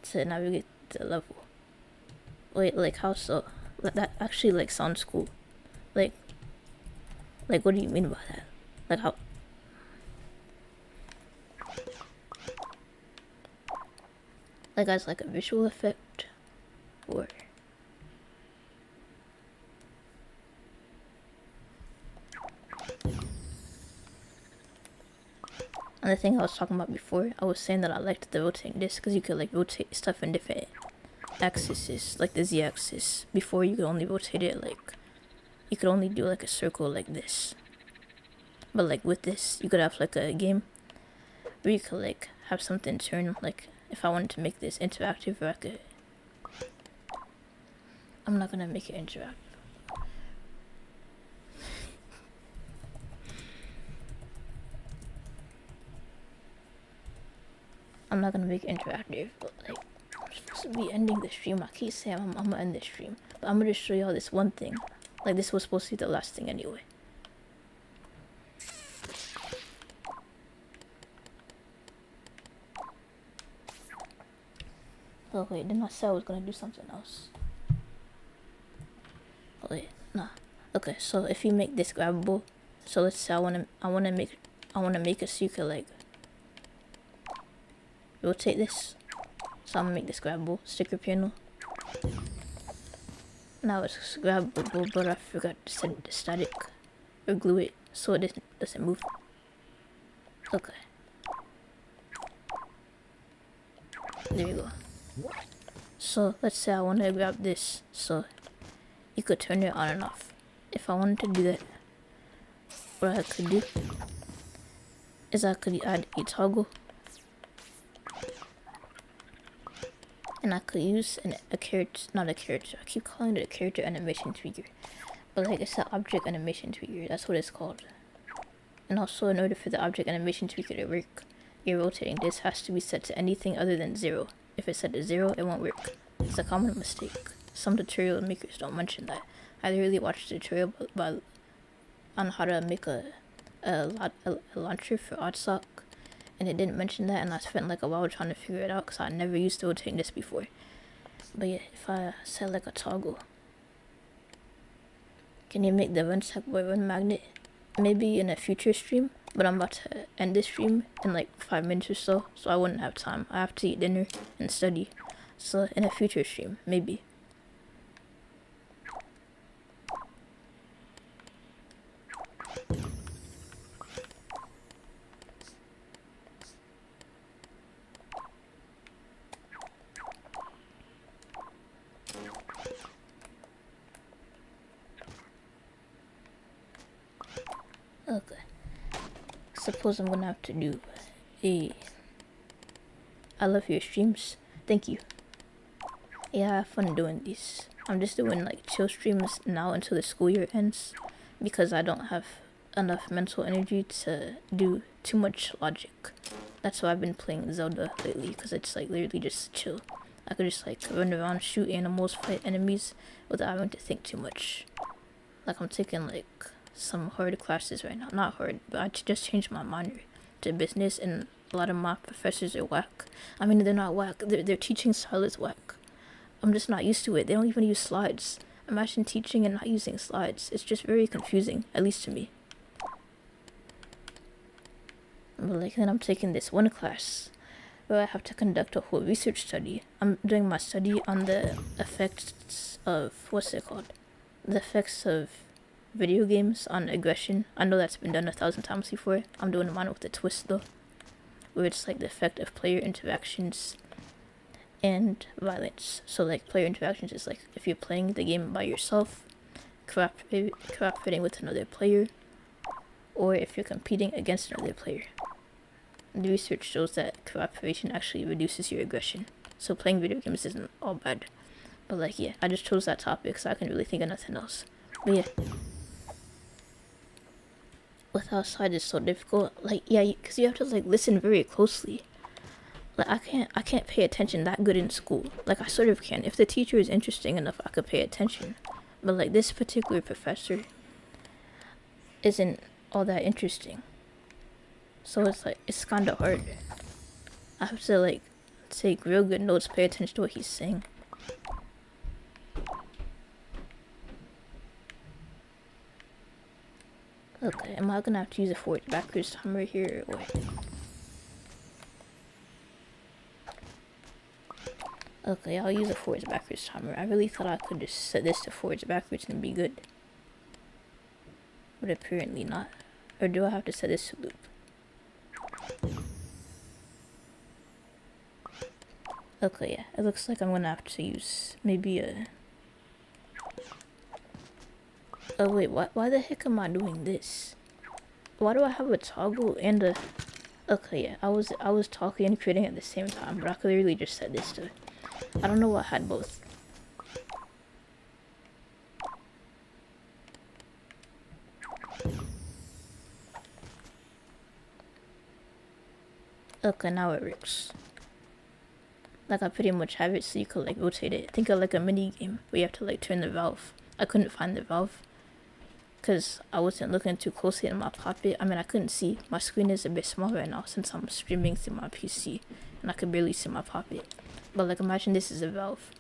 to navigate the level. Wait, like how so? That actually like sounds cool. Like what do you mean by that? Like how? Like as like a visual effect, or? And the thing I was talking about before, I was saying that I liked the rotating disc because you could like rotate stuff in different axes, like the z-axis. Before you could only rotate it like, you could only do like a circle like this. But like with this, you could have like a game where you could like have something turn, like if I wanted to make this interactive, or I'm not gonna make it interactive. I'm not gonna make it interactive, but like, I'm supposed to be ending the stream. I keep saying I'm gonna end the stream, but I'm gonna just show y'all this one thing. Like this was supposed to be the last thing anyway. Oh wait, didn't I say I was gonna do something else? Oh wait, nah. Okay, so if you make this grabbable, so let's say I wanna make it so you could like rotate this. So I'm gonna make this grabbable sticker panel. Now it's grabbable, but I forgot to set the static or glue it so it doesn't move. Okay. There you go. So let's say I want to grab this, so you could turn it on and off. If I wanted to do that, what I could do is I could add a toggle, and I could use a character, not a character, I keep calling it a character animation tweaker, but like it's an object animation tweaker, that's what it's called. And also, in order for the object animation tweaker to work, your rotating disc has to be set to anything other than 0. If it's set to 0, it won't work. It's a common mistake. Some tutorial makers don't mention that. I literally watched a tutorial on how to make a launcher for Oddsock, and it didn't mention that, and I spent like a while trying to figure it out because I never used the rotating disc before. But yeah, if I set like a toggle, can you make the run stack boy run magnet? Maybe in a future stream, but I'm about to end this stream in like 5 minutes or so I wouldn't have time. I have to eat dinner and study. So in a future stream, maybe. Okay. suppose I'm gonna have to do a I love your streams. Thank you. Yeah, I have fun doing these. I'm just doing like chill streams now until the school year ends because I don't have enough mental energy to do too much logic. That's why I've been playing Zelda lately, because it's like literally just chill. I could just like run around, shoot animals, fight enemies without having to think too much. Like I'm taking like some hard classes right now. Not hard, but I just changed my minor to business, and a lot of my professors are whack. I mean, they're not whack. Their teaching style is whack. I'm just not used to it. They don't even use slides. Imagine teaching and not using slides. It's just very confusing, at least to me. But like then I'm taking this one class where I have to conduct a whole research study. I'm doing my study on the effects of, what's it called? The effects of video games on aggression. I know that's been done 1,000 times before. I'm doing mine with a twist though, where it's like the effect of player interactions and violence. So like player interactions is like if you're playing the game by yourself, cooperating with another player, or if you're competing against another player. The research shows that cooperation actually reduces your aggression. So playing video games isn't all bad. But like yeah, I just chose that topic so I can really think of nothing else. But yeah, without slides is so difficult. Like yeah, because you have to like listen very closely. Like I can't pay attention that good in school. Like I sort of can. If the teacher is interesting enough, I could pay attention. But like this particular professor isn't all that interesting. So it's like, it's kind of hard. I have to like take real good notes, pay attention to what he's saying. Okay, am I gonna have to use a forward backwards timer here or what? Okay, I'll use a forwards backwards timer. I really thought I could just set this to forwards backwards and be good. But apparently not. Or do I have to set this to loop? Okay, yeah, it looks like I'm gonna have to use maybe a... Oh wait, why the heck am I doing this? Why do I have a toggle and a... Okay, yeah, I was talking and creating at the same time, but I could literally just set this to... I don't know what had both. Okay, now it works. Like I pretty much have it so you could like rotate it. Think of like a mini game where you have to like turn the valve. I couldn't find the valve because I wasn't looking too closely in my pocket. I mean, I couldn't see. My screen is a bit small right now since I'm streaming through my PC and I could barely see my pocket. But like imagine this is a valve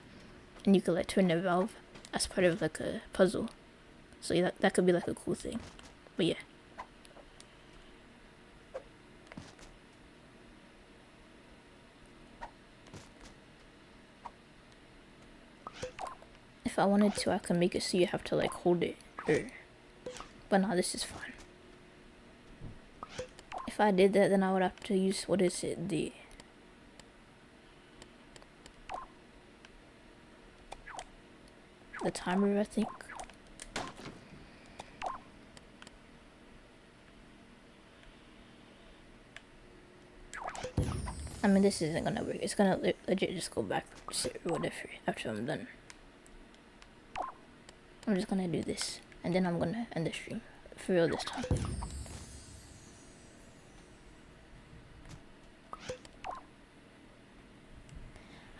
and you could like turn the valve as part of like a puzzle. So yeah, that could be like a cool thing. But yeah. If I wanted to, I could make it so you have to like hold it. But no, this is fine. If I did that, then I would have to use, what is it, the timer, I think. I mean, this isn't gonna work. It's gonna legit just go back or whatever after I'm done. I'm just gonna do this, and then I'm gonna end the stream for real this time.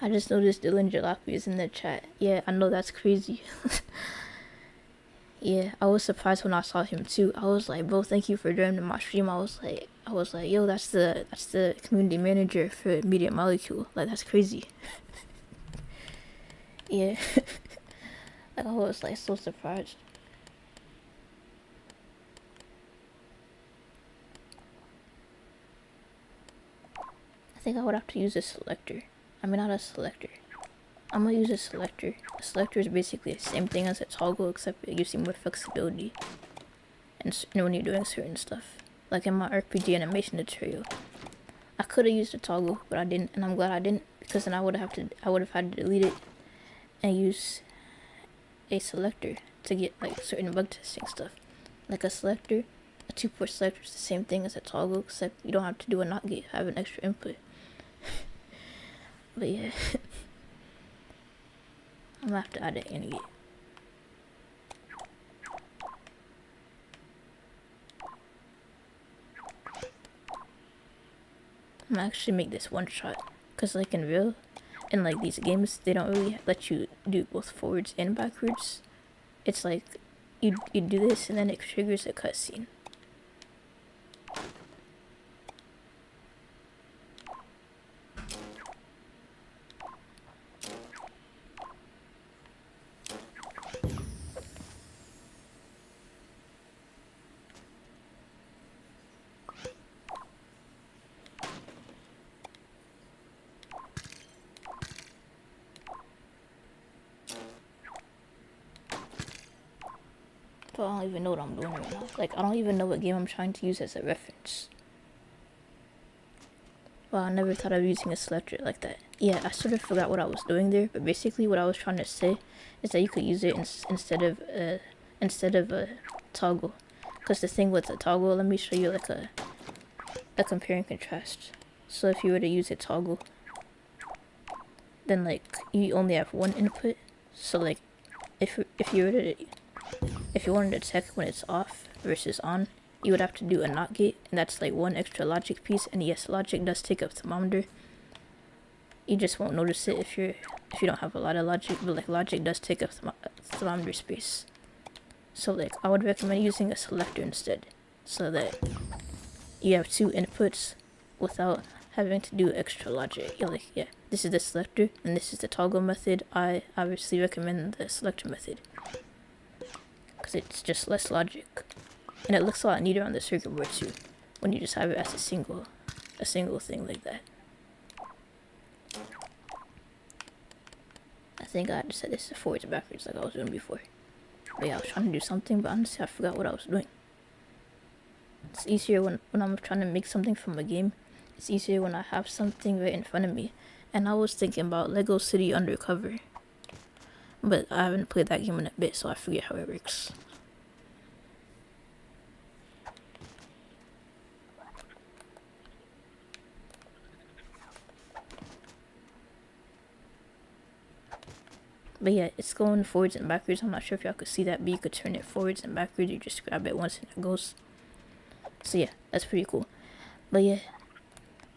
I just noticed Dylan Jalopy is in the chat. Yeah, I know, that's crazy. Yeah, I was surprised when I saw him too. I was like, bro, thank you for joining my stream. I was like, yo, that's the community manager for Media Molecule. Like, that's crazy. Yeah. Like, I was like so surprised. I think I would have to use a selector. I mean, not a selector. I'm gonna use a selector. A selector is basically the same thing as a toggle, except it gives you more flexibility. And when you're doing certain stuff. Like in my RPG animation tutorial. I could have used a toggle, but I didn't, and I'm glad I didn't, because then I would have had to delete it and use a selector to get like certain bug testing stuff. Like a selector A 2-port selector is the same thing as a toggle, except you don't have to do a NOT gate, have an extra input. But yeah, I'm gonna have to add an AND gate. I'm gonna actually make this one shot, cause like in like these games, they don't really let you do both forwards and backwards. It's like you do this and then it triggers a cutscene. I don't even know what I'm doing right now. Like, I don't even know what game I'm trying to use as a reference. Well, I never thought of using a selector like that. Yeah, I sort of forgot what I was doing there, but basically what I was trying to say is that you could use it instead of a toggle. Because the thing with a toggle, let me show you like a compare and contrast. So if you were to use a toggle, then like you only have one input. So like if you wanted to check when it's off versus on, you would have to do a NOT gate, and that's like one extra logic piece. And yes, logic does take up thermometer. You just won't notice it if you don't have a lot of logic, but like logic does take up thermometer space. So like I would recommend using a selector instead, so that you have two inputs without having to do extra logic. You're like, yeah, this is the selector and this is the toggle method. I obviously recommend the selector method, because it's just less logic, and it looks a lot neater on the circuit board too, when you just have it as a single thing like that. I think I had to set this to forwards and backwards like I was doing before. But yeah, I was trying to do something, but honestly I forgot what I was doing. It's easier when I'm trying to make something from a game. It's easier when I have something right in front of me. And I was thinking about Lego City Undercover, but I haven't played that game in a bit, so I forget how it works. But yeah, it's going forwards and backwards. I'm not sure if y'all could see that, but you could turn it forwards and backwards. You just grab it once and it goes. So yeah, that's pretty cool. But yeah,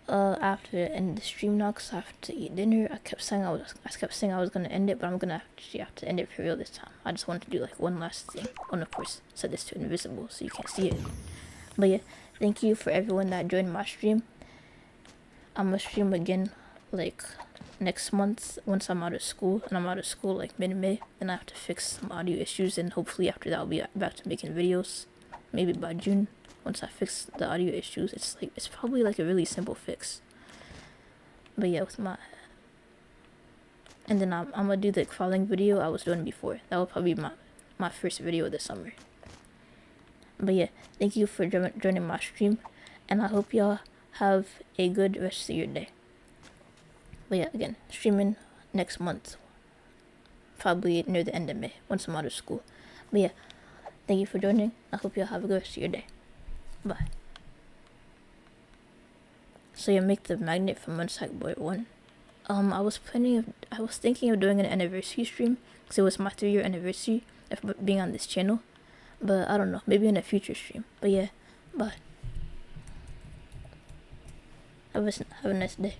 I have to end the stream now because I have to eat dinner. I kept saying I was gonna end it, but I'm gonna actually have to end it for real this time. I just wanted to do like one last thing. And of course, set this to invisible so you can't see it. But yeah, thank you for everyone that joined my stream. I'm gonna stream again like next month once I'm out of school, and I'm out of school like mid-May. Then I have to fix some audio issues, and hopefully after that I'll be back to making videos. Maybe by June, once I fix the audio issues. It's probably like a really simple fix. But yeah, and then I'm gonna do the crawling video I was doing before. That will probably be my first video of the summer. But yeah, thank you for joining my stream, and I hope y'all have a good rest of your day. But yeah, again, streaming next month, probably near the end of May, once I'm out of school. But yeah, thank you for joining. I hope y'all have a good rest of your day. Bye. So you make the magnet from Unsack Boy 1. I was thinking of doing an anniversary stream, because it was my 3-year anniversary of being on this channel. But I don't know, maybe in a future stream. But yeah, bye. Have a nice day.